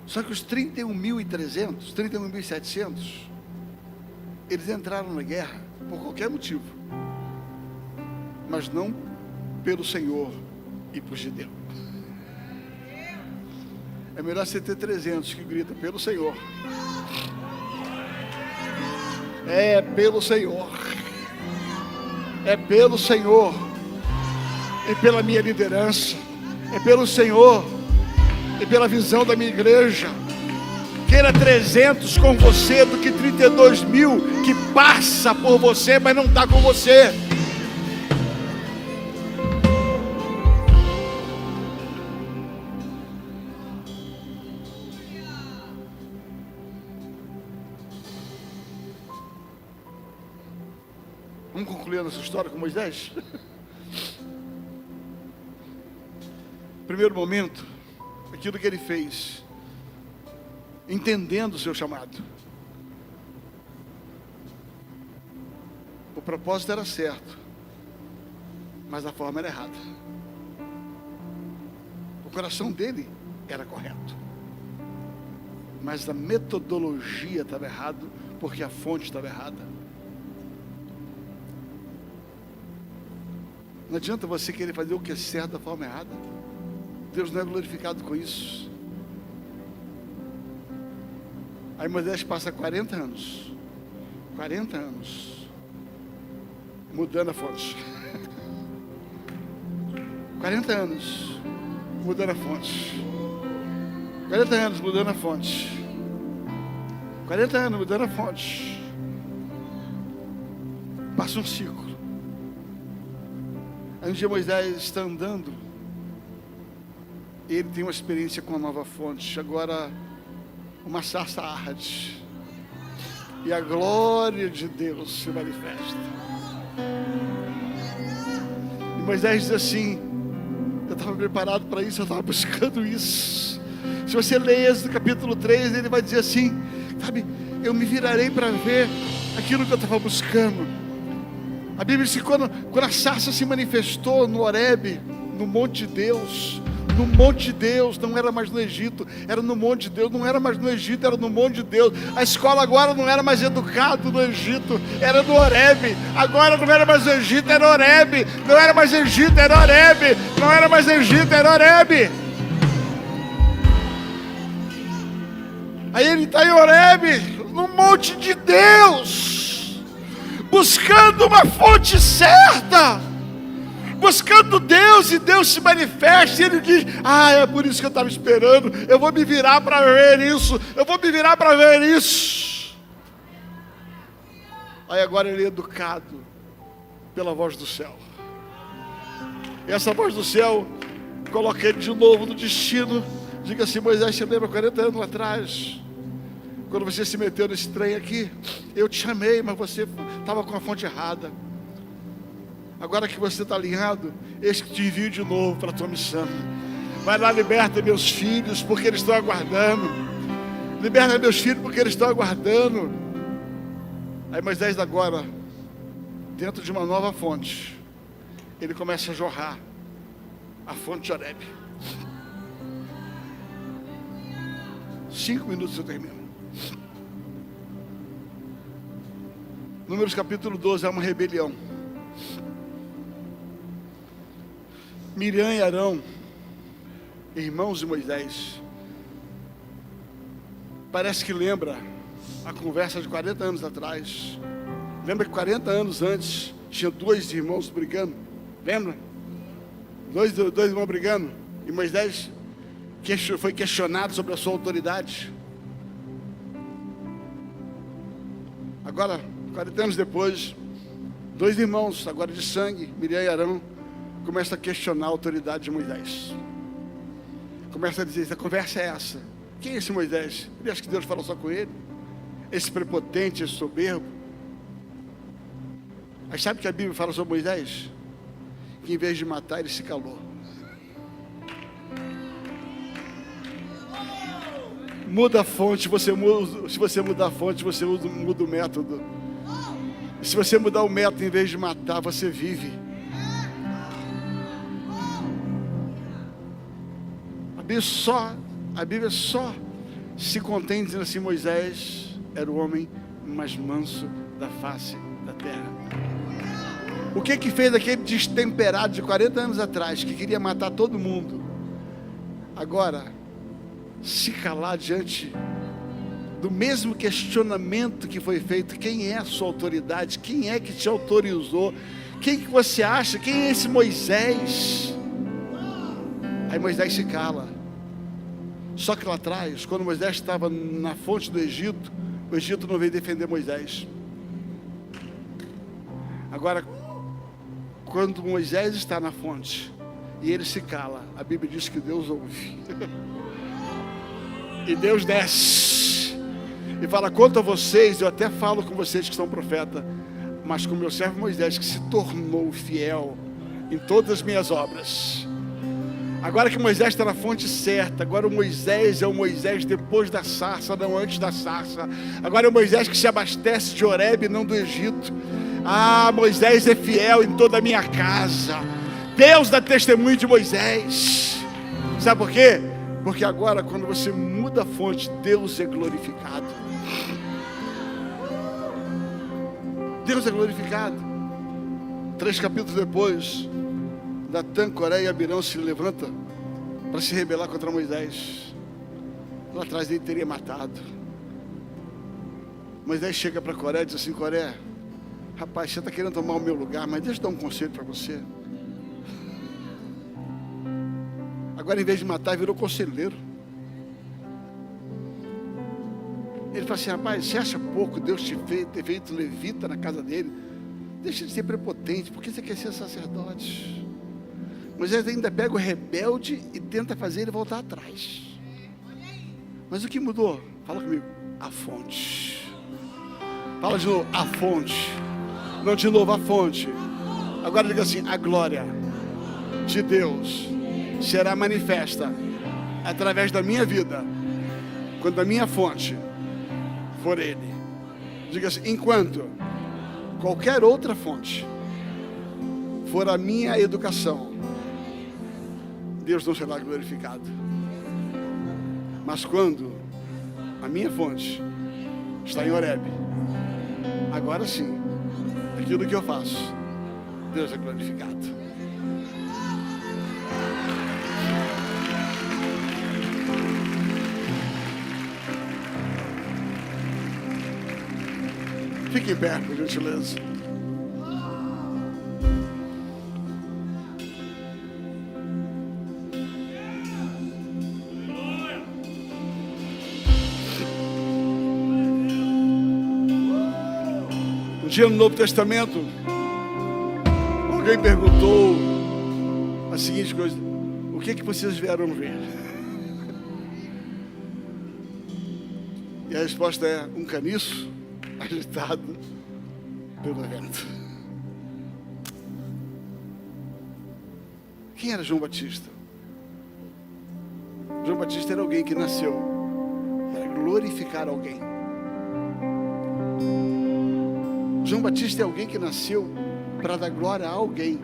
[SPEAKER 1] Só que os 31.300, 31.700, eles entraram na guerra por qualquer motivo, mas não pelo Senhor e por Gideão. É melhor você ter 300 que grita pelo Senhor. É pelo Senhor. É pelo Senhor. É pela minha liderança. É pelo Senhor. e pela visão da minha igreja. Queira 300 com você do que 32 mil que passa por você, mas não está com você. Vamos concluir a nossa história com Moisés? Primeiro momento, aquilo que ele fez, entendendo o seu chamado. O propósito era certo, mas a forma era errada. O coração dele era correto, mas a metodologia estava errada, porque a fonte estava errada. Não adianta você querer fazer o que é certo da forma errada. Deus não é glorificado com isso. Aí Moisés passa 40 anos mudando a fonte. 40 anos mudando a fonte. 40 anos mudando a fonte. 40 anos mudando a fonte. Passa um ciclo. Aí um dia Moisés está andando, ele tem uma experiência com a nova fonte. Agora uma sarça arde e a glória de Deus se manifesta. E Moisés diz assim: eu estava preparado para isso, eu estava buscando isso. Se você ler Êxodo capítulo 3, ele vai dizer assim, sabe, eu me virarei para ver aquilo que eu estava buscando. A Bíblia diz que quando a sarça se manifestou no Horebe, no monte de Deus, não era mais no Egito, era no monte de Deus. Não era mais no Egito, era no monte de Deus. A escola agora não era mais educado no Egito, era no Horebe. Agora não era mais no Egito, era Horebe. Não era mais Egito, era Horebe. Não era mais Egito, era Horebe. Aí ele está em Horebe, no monte de Deus, buscando uma fonte certa, buscando Deus, e Deus se manifesta, e ele diz: é por isso que eu estava esperando, eu vou me virar para ver isso, Aí agora ele é educado pela voz do céu, e essa voz do céu coloca ele de novo no destino. Diga assim: Moisés, você lembra 40 anos atrás, quando você se meteu nesse trem aqui, eu te chamei, mas você estava com a fonte errada. Agora que você está alinhado, eis que te envio de novo para a tua missão. Vai lá, liberta meus filhos, porque eles estão aguardando. Liberta meus filhos, porque eles estão aguardando. Aí Moisés agora, dentro de uma nova fonte, ele começa a jorrar a fonte de Horebe. 5 minutos eu termino. Números capítulo 12, há uma rebelião. Miriam e Arão, irmãos de Moisés, parece que lembra a conversa de 40 anos atrás. Lembra que 40 anos antes tinha 2 irmãos brigando? Lembra? Dois irmãos brigando. E Moisés foi questionado sobre a sua autoridade. Agora, 40 anos depois, 2 irmãos, agora de sangue, Miriam e Arão, começam a questionar a autoridade de Moisés. Começa a dizer: essa conversa é essa? Quem é esse Moisés? Ele acha que Deus falou só com ele? Esse prepotente, esse soberbo. Aí sabe o que a Bíblia fala sobre Moisés? Que em vez de matar, ele se calou. Muda a fonte, se você mudar a fonte, você muda o método. Se você mudar o método, em vez de matar, você vive. A Bíblia só se contém dizendo assim: Moisés era o homem mais manso da face da terra. O que fez aquele destemperado de 40 anos atrás, que queria matar todo mundo, agora se calar diante do mesmo questionamento que foi feito? Quem é a sua autoridade? Quem é que te autorizou? Quem que você acha? Quem é esse Moisés? Aí Moisés se cala. Só que lá atrás, quando Moisés estava na fonte do Egito, o Egito não veio defender Moisés. Agora, quando Moisés está na fonte e ele se cala, a Bíblia diz que Deus ouve. E Deus desce e fala: quanto a vocês, eu até falo com vocês que são profeta, mas com meu servo Moisés, que se tornou fiel em todas as minhas obras. Agora que Moisés está na fonte certa, agora o Moisés é o Moisés depois da sarça, não antes da sarça. Agora é o Moisés que se abastece de Horebe, não do Egito. Ah, Moisés é fiel em toda a minha casa. Deus dá testemunho de Moisés. Sabe por quê? Porque agora, quando você muda a fonte, Deus é glorificado. Deus é glorificado. 3 capítulos depois, Datã, Coré e Abirão se levantam para se rebelar contra Moisés. Lá atrás ele teria matado. Moisés chega para Coré e diz assim: Coré, rapaz, você está querendo tomar o meu lugar, mas deixa eu dar um conselho para você. Agora, em vez de matar, virou conselheiro. Ele fala assim: rapaz, você acha pouco Deus ter feito levita na casa dele? Deixa de ser prepotente, porque você quer ser sacerdote. Moisés ainda pega o rebelde e tenta fazer ele voltar atrás. Mas o que mudou? Fala comigo: a fonte. Fala de novo: a fonte. Não, de novo: a fonte. Agora diga assim: a glória de Deus será manifesta através da minha vida, quando a minha fonte for Ele. Diga assim: enquanto qualquer outra fonte for a minha educação, Deus não será glorificado. Mas quando a minha fonte está em Horebe, agora sim, aquilo que eu faço, Deus é glorificado. Fique em pé, por gentileza. Um dia no Novo Testamento, alguém perguntou a seguinte coisa: o que vocês vieram ver? E a resposta é: um caniço agitado pelo vento. Quem era João Batista? João Batista era alguém que nasceu para glorificar alguém. João Batista é alguém que nasceu para dar glória a alguém.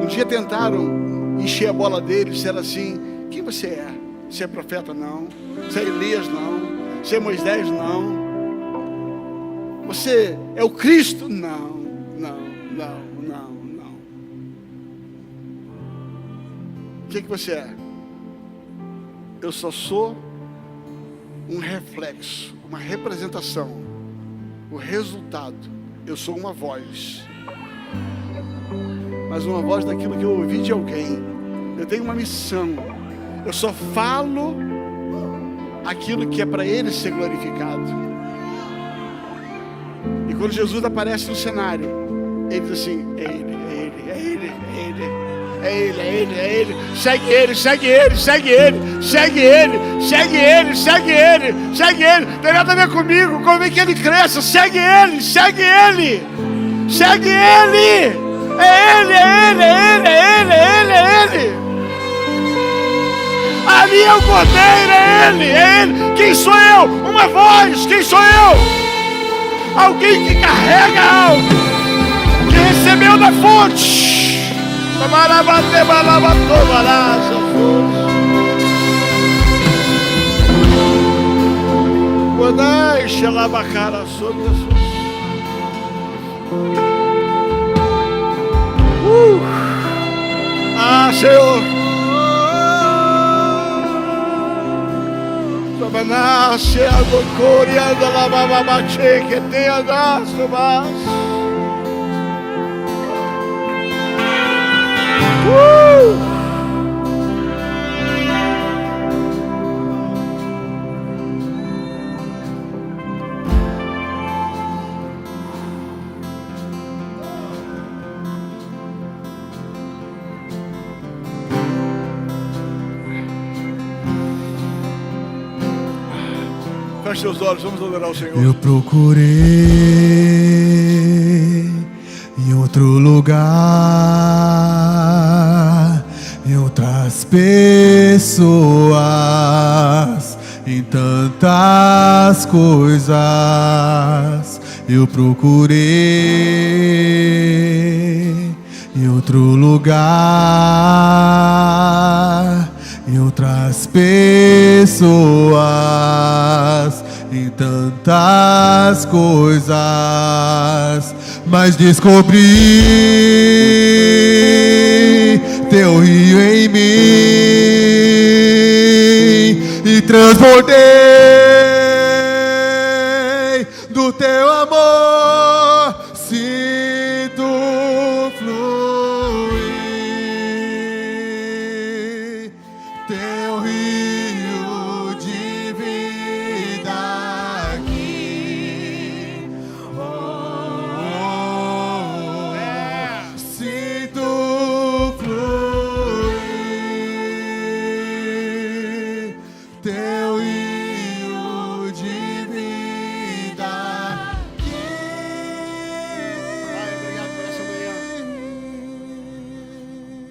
[SPEAKER 1] Um dia tentaram encher a bola dele, disseram assim: quem você é? Você é profeta? Não. Você é Elias? Não. Você é Moisés? Não. Você é o Cristo? Não. O que você é? Eu só sou um reflexo, uma representação, o resultado. Eu sou uma voz, mas uma voz daquilo que eu ouvi de alguém. Eu tenho uma missão. Eu só falo aquilo que é para Ele ser glorificado. E quando Jesus aparece no cenário, Ele diz assim: é Ele, é Ele, é Ele, é Ele, é Ele, é Ele, é Ele. Segue Ele, segue Ele, segue Ele, segue Ele, segue Ele, segue Ele, segue Ele. Tem nada a ver comigo, como é que Ele cresça. Segue Ele, segue Ele, segue Ele. É Ele, é Ele, é Ele, é Ele, é Ele, é Ele. Ali é o Cordeiro, é Ele, é Ele. Quem sou eu? Uma voz. Quem sou eu? Alguém que carrega algo, que recebeu da fonte. Ah, Senhor. Nasce a gocoria da lavabache que tem a das mas Feche seus olhos, vamos adorar o Senhor.
[SPEAKER 2] Eu procurei em outro lugar, em outras pessoas, em tantas coisas. Eu procurei em outro lugar, em outras pessoas, em tantas coisas, mas descobri teu rio em mim e transbordei do teu amor, sinto fluir teu rio de vida aqui. Sinto fluir teu rio de vida aqui.
[SPEAKER 1] Pai, obrigado por essa manhã.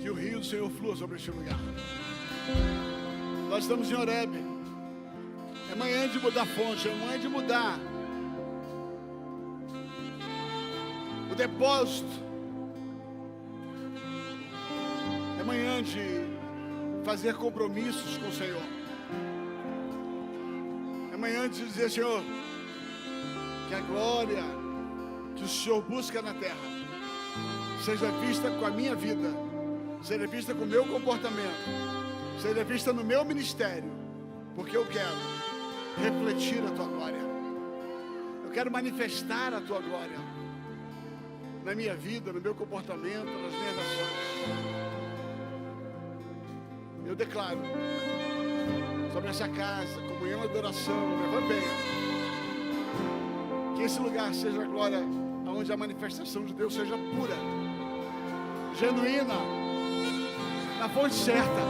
[SPEAKER 1] Que o rio do Senhor flua sobre este lugar. Nós estamos em Horebe. É manhã de mudar a fonte, é manhã de mudar o depósito. É manhã de fazer compromissos com o Senhor. É manhã de dizer, Senhor, que a glória que o Senhor busca na terra seja vista com a minha vida, seja vista com o meu comportamento, seja vista no meu ministério, porque eu quero refletir a tua glória. Eu quero manifestar a tua glória na minha vida, no meu comportamento, nas minhas ações. Eu declaro sobre essa casa, comunhão e adoração, levanta bem, que esse lugar seja a glória, onde a manifestação de Deus seja pura, genuína, na fonte certa.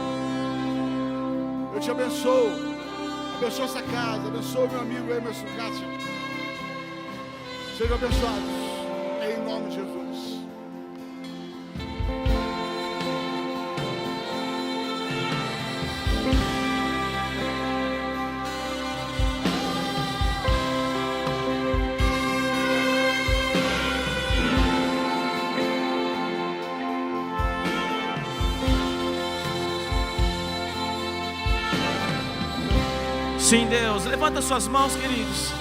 [SPEAKER 1] Eu te abençoo, abençoa essa casa, abençoa meu amigo Emerson Cássio. Sejam abençoados, em nome de Jesus.
[SPEAKER 3] Sim, Deus, levanta suas mãos, queridos.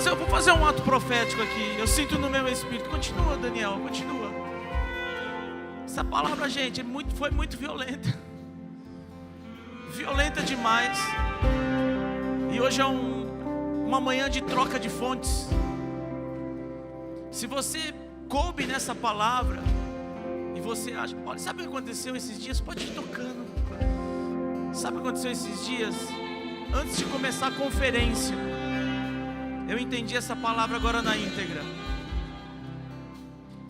[SPEAKER 3] Eu vou fazer um ato profético aqui. Eu sinto no meu espírito. Continua, Daniel, continua. Essa palavra, gente, foi muito violenta. Violenta demais. E hoje é uma manhã de troca de fontes. Se você coube nessa palavra e você acha, olha, sabe o que aconteceu esses dias? Pode ir tocando. Sabe o que aconteceu esses dias? Antes de começar a conferência, eu entendi essa palavra agora na íntegra.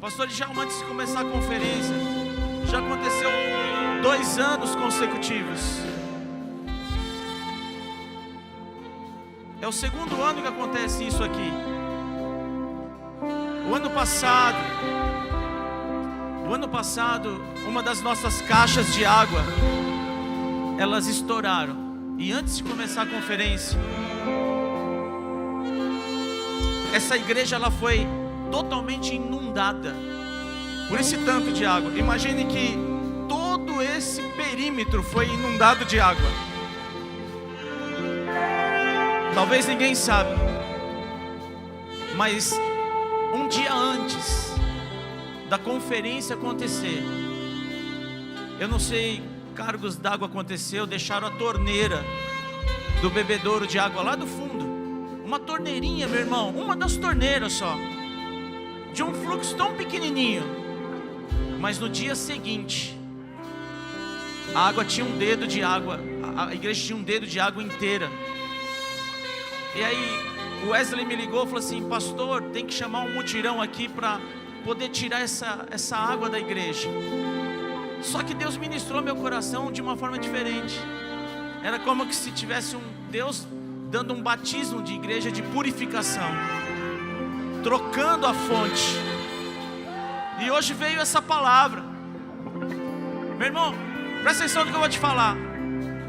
[SPEAKER 3] Pastor Djalma, antes de começar a conferência, já aconteceu 2 anos consecutivos. É o 2º ano que acontece isso aqui. O ano passado, uma das nossas caixas de água, elas estouraram. E antes de começar a conferência, essa igreja ela foi totalmente inundada por esse tanto de água. Imagine que todo esse perímetro foi inundado de água. Talvez ninguém sabe, mas um dia antes da conferência acontecer, eu não sei, cargos d'água aconteceu, deixaram a torneira do bebedouro de água lá do fundo, uma torneirinha, meu irmão, uma das torneiras só, de um fluxo tão pequenininho. Mas no dia seguinte, A água tinha um dedo de água, a igreja tinha um dedo de água inteira. E aí o Wesley me ligou e falou assim: pastor, tem que chamar um mutirão aqui para poder tirar essa água da igreja. Só que Deus ministrou meu coração de uma forma diferente. Era como que se tivesse Deus dando um batismo de igreja de purificação, trocando a fonte. E hoje veio essa palavra. Meu irmão, presta atenção no que eu vou te falar.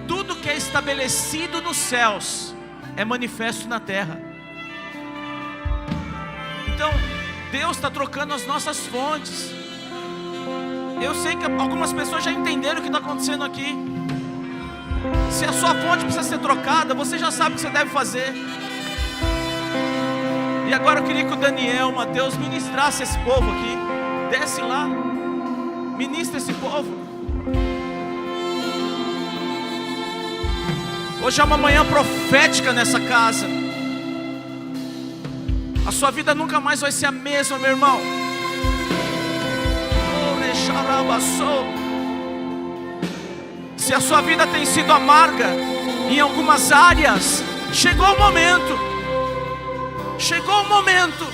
[SPEAKER 3] Tudo que é estabelecido nos céus é manifesto na terra. Então Deus está trocando as nossas fontes. Eu sei que algumas pessoas já entenderam o que está acontecendo aqui. Se a sua fonte precisa ser trocada, você já sabe o que você deve fazer. E agora eu queria que o Daniel, o Mateus, ministrasse esse povo aqui. Desce lá, ministra esse povo. Hoje é uma manhã profética nessa casa. A sua vida nunca mais vai ser a mesma, meu irmão. Se a sua vida tem sido amarga em algumas áreas, chegou o momento. Chegou o momento.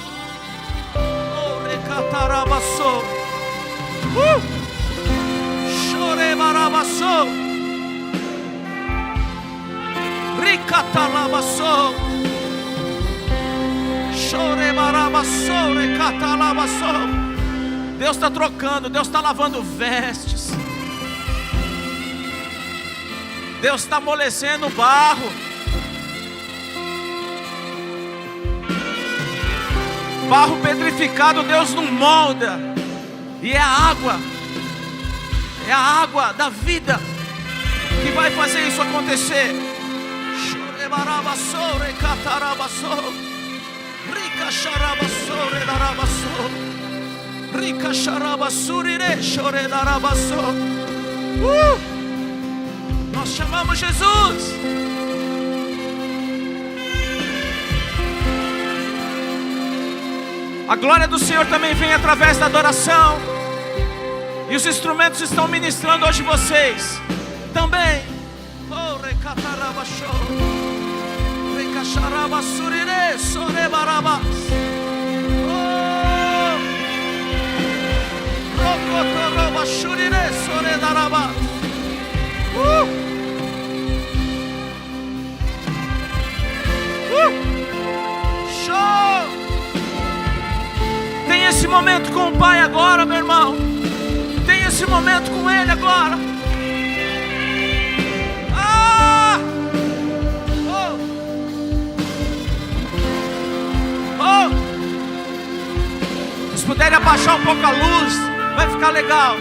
[SPEAKER 3] Chorebarabassou. Ricatalabassou. Chorebarabassou, recatalabassou. Deus está trocando, Deus está lavando vestes. Deus está amolecendo o barro. Barro pedrificado, Deus não molda. E é a água da vida que vai fazer isso acontecer. Chorebarabassou, recatarabassou. Ricacharabassou, redarabassou. Ricacharabassurire, choredarabassou. Nós chamamos Jesus. A glória do Senhor também vem através da adoração. E os instrumentos estão ministrando hoje vocês também. Oh, recatarabachou. Recacharabasurire, sorebarabas. Oh, rocotorabachurire, soredarabas. Show! Tem esse momento com o Pai agora, meu irmão. Tem esse momento com Ele agora. Se puderem abaixar um pouco a luz, vai ficar legal.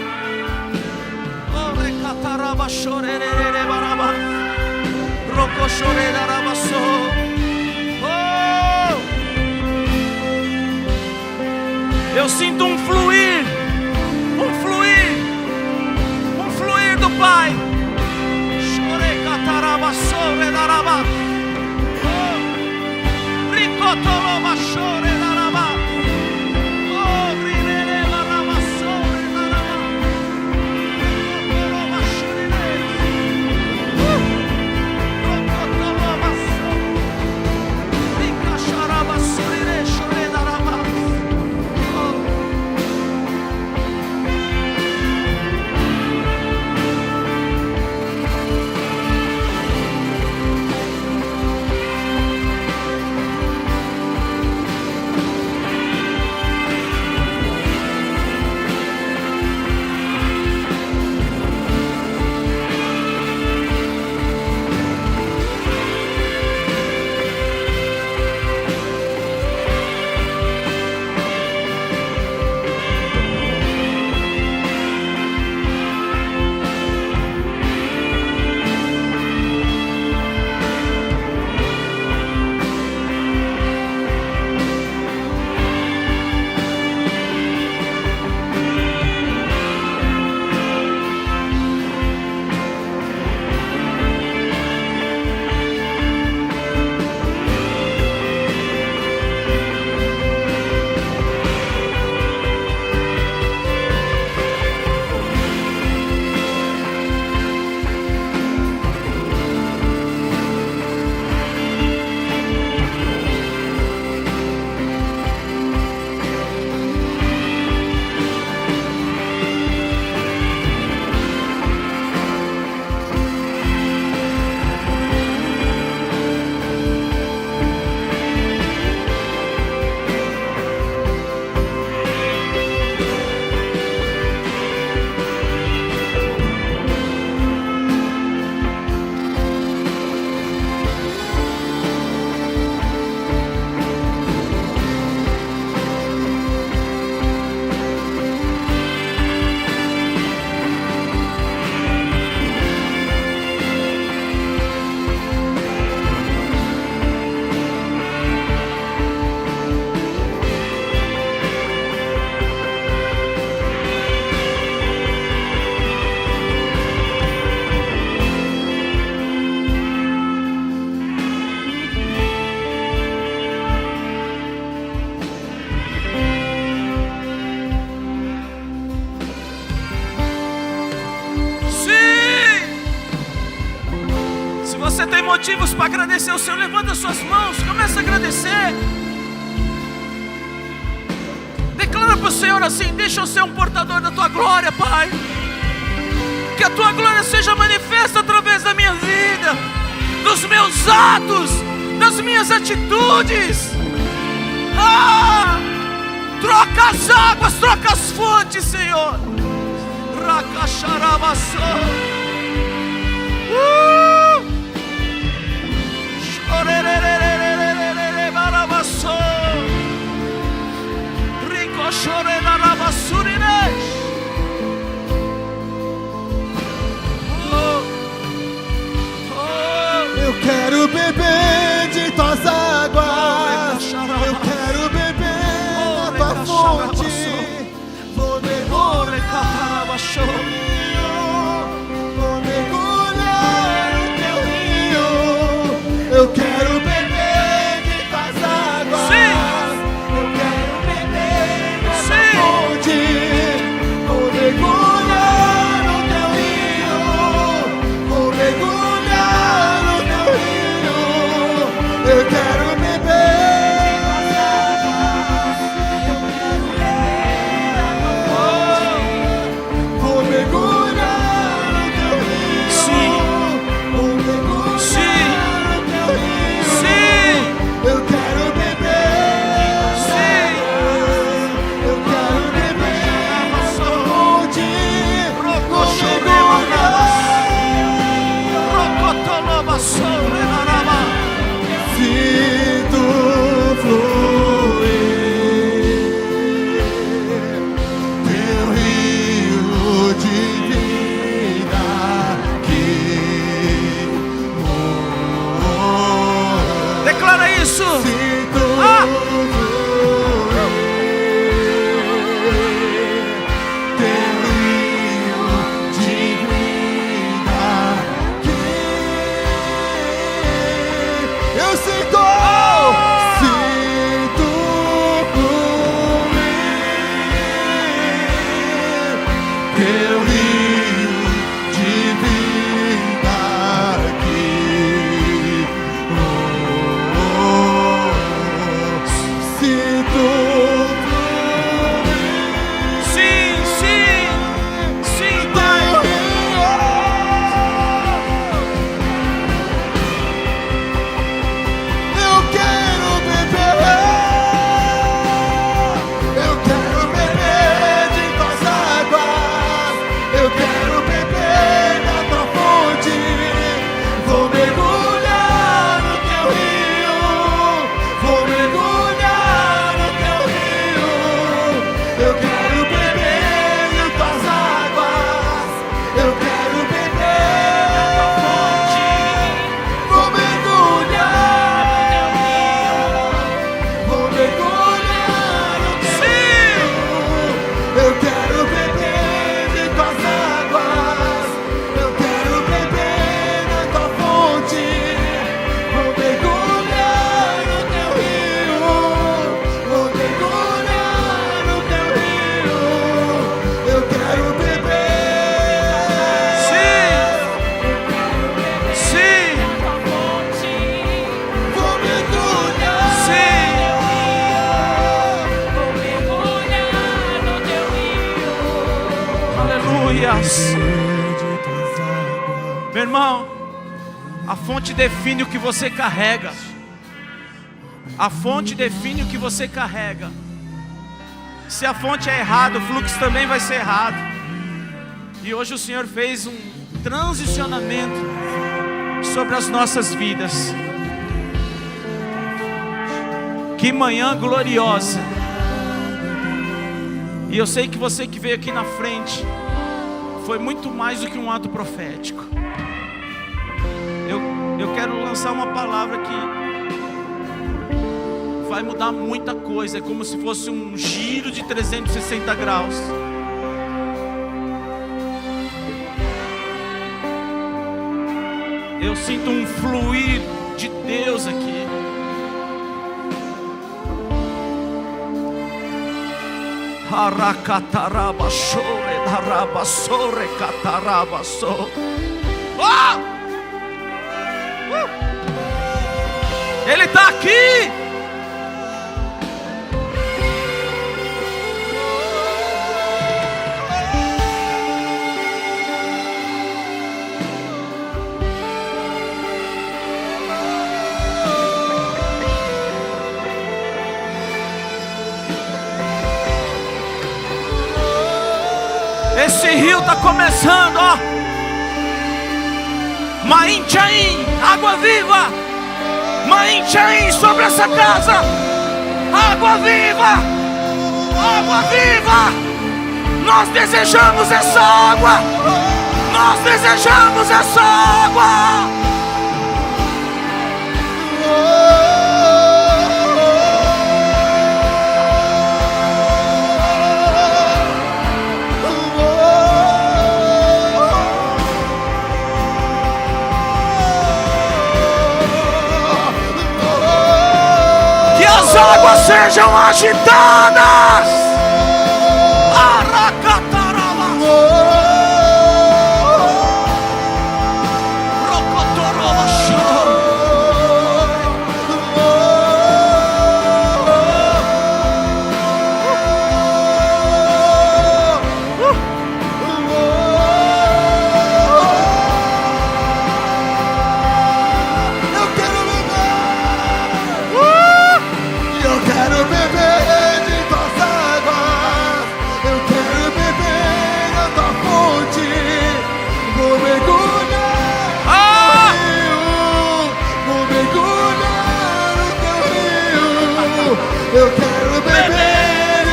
[SPEAKER 3] Eu sinto um fluir do Pai. você tem motivos para agradecer o Senhor, levanta as suas mãos, começa a agradecer. Declara para o Senhor assim: deixa eu ser um portador da tua glória, Pai. Que a tua glória seja manifesta através da minha vida, dos meus atos, das minhas atitudes. Troca as águas, troca as fontes, Senhor.
[SPEAKER 2] Eu quero beber de tuas águas, eu quero beber da tua fonte. Vou mergulhar no teu rio. Eu quero beber de tuas águas, eu quero beber da tua fonte. Vou mergulhar no teu rio, vou mergulhar no teu rio. Eu quero beber, vou mergulhar no teu rio.
[SPEAKER 3] Sim.
[SPEAKER 2] Vou mergulhar
[SPEAKER 3] Sim.
[SPEAKER 2] no teu rio.
[SPEAKER 3] Sim.
[SPEAKER 2] Eu quero beber,
[SPEAKER 3] Sim.
[SPEAKER 2] eu quero beber da tua fonte. Vou mergulhar. Sinto fluir teu rio de vida aqui.
[SPEAKER 3] Declara isso.
[SPEAKER 2] Sinto fluir teu rio de vida aqui. Eu sinto fluir teu rio de vida aqui. Sinto fluir
[SPEAKER 3] Sim, sim. Sim, Pai.
[SPEAKER 2] teu rio. Eu quero beber, eu quero beber de tuas águas, eu quero beber da tua fonte. Vou mergulhar no teu rio, vou mergulhar no teu rio. Eu quero beber de tuas águas, eu quero beber da tua fonte. Vou mergulhar, vou mergulhar no teu rio. Eu quero beber de tuas águas, eu quero beber da tua fonte. Vou mergulhar no teu rio, vou mergulhar no teu rio. Eu quero beber.
[SPEAKER 3] Sim. Sim.
[SPEAKER 2] Vou mergulhar.
[SPEAKER 3] Sim. Aleluias. Meu irmão, a fonte define o que você carrega. A fonte define o que você carrega. Se a fonte é errada, o fluxo também vai ser errado. E hoje o Senhor fez um transicionamento sobre as nossas vidas. Que manhã gloriosa. E eu sei que você que veio aqui na frente foi muito mais do que um ato profético. Eu quero lançar uma palavra que vai mudar muita coisa. É como se fosse um giro de 360 graus. Eu sinto um fluir de Deus aqui. Haracatarabashore, darabasore, catarabaso. Oh! Ele está aqui. Esse rio está começando, ó. Maim Chaim, água viva. Maim Chaim sobre essa casa. Água viva. Água viva. Nós desejamos essa água. Nós desejamos essa água. As águas sejam agitadas. Aracatarabas. Rocotorobachão.
[SPEAKER 2] Eu quero beber em tuas águas. Eu quero beber. Vou mergulhar. Vou mergulhar no teu rio. Eu quero beber em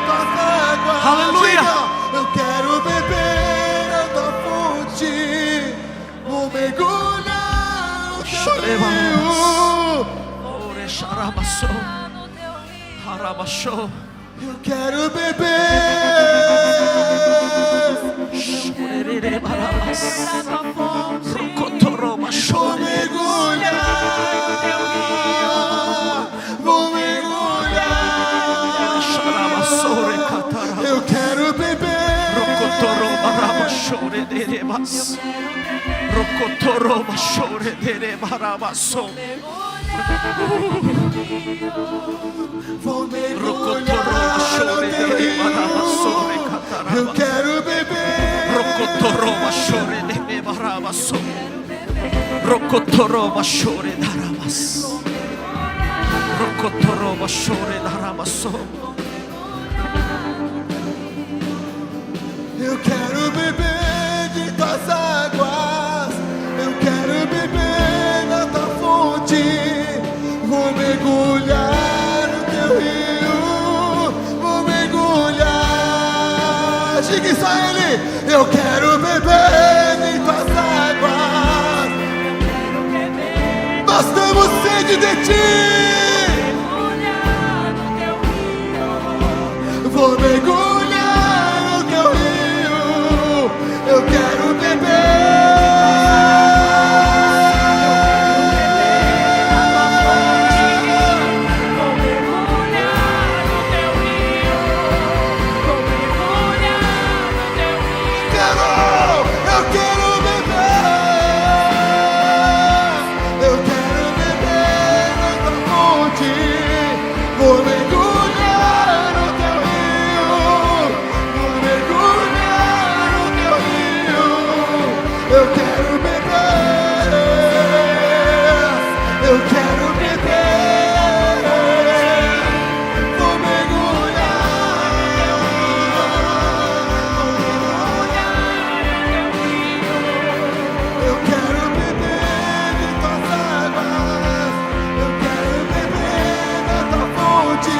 [SPEAKER 2] tuas águas.
[SPEAKER 3] Aleluia.
[SPEAKER 2] Eu quero beber na tua fonte. Vou mergulhar no teu rio. Eu quero beber. Vou mergulhar. Vou mergulhar. Eu quero beber. Vou mergulhar no teu rio. Eu quero beber. Eu quero beber de tuas águas. Eu quero beber na tua fonte. Vou mergulhar no teu rio. Vou mergulhar. Diga isso a ele. Eu quero beber em tuas águas. Nós temos sede de ti. Vou mergulhar no teu rio. Eu quero beber. Vou mergulhar no teu rio. Vou mergulhar no teu rio. Eu quero beber. Eu quero beber. Vou mergulhar. Eu quero beber de tuas águas. Eu quero beber da tua fonte.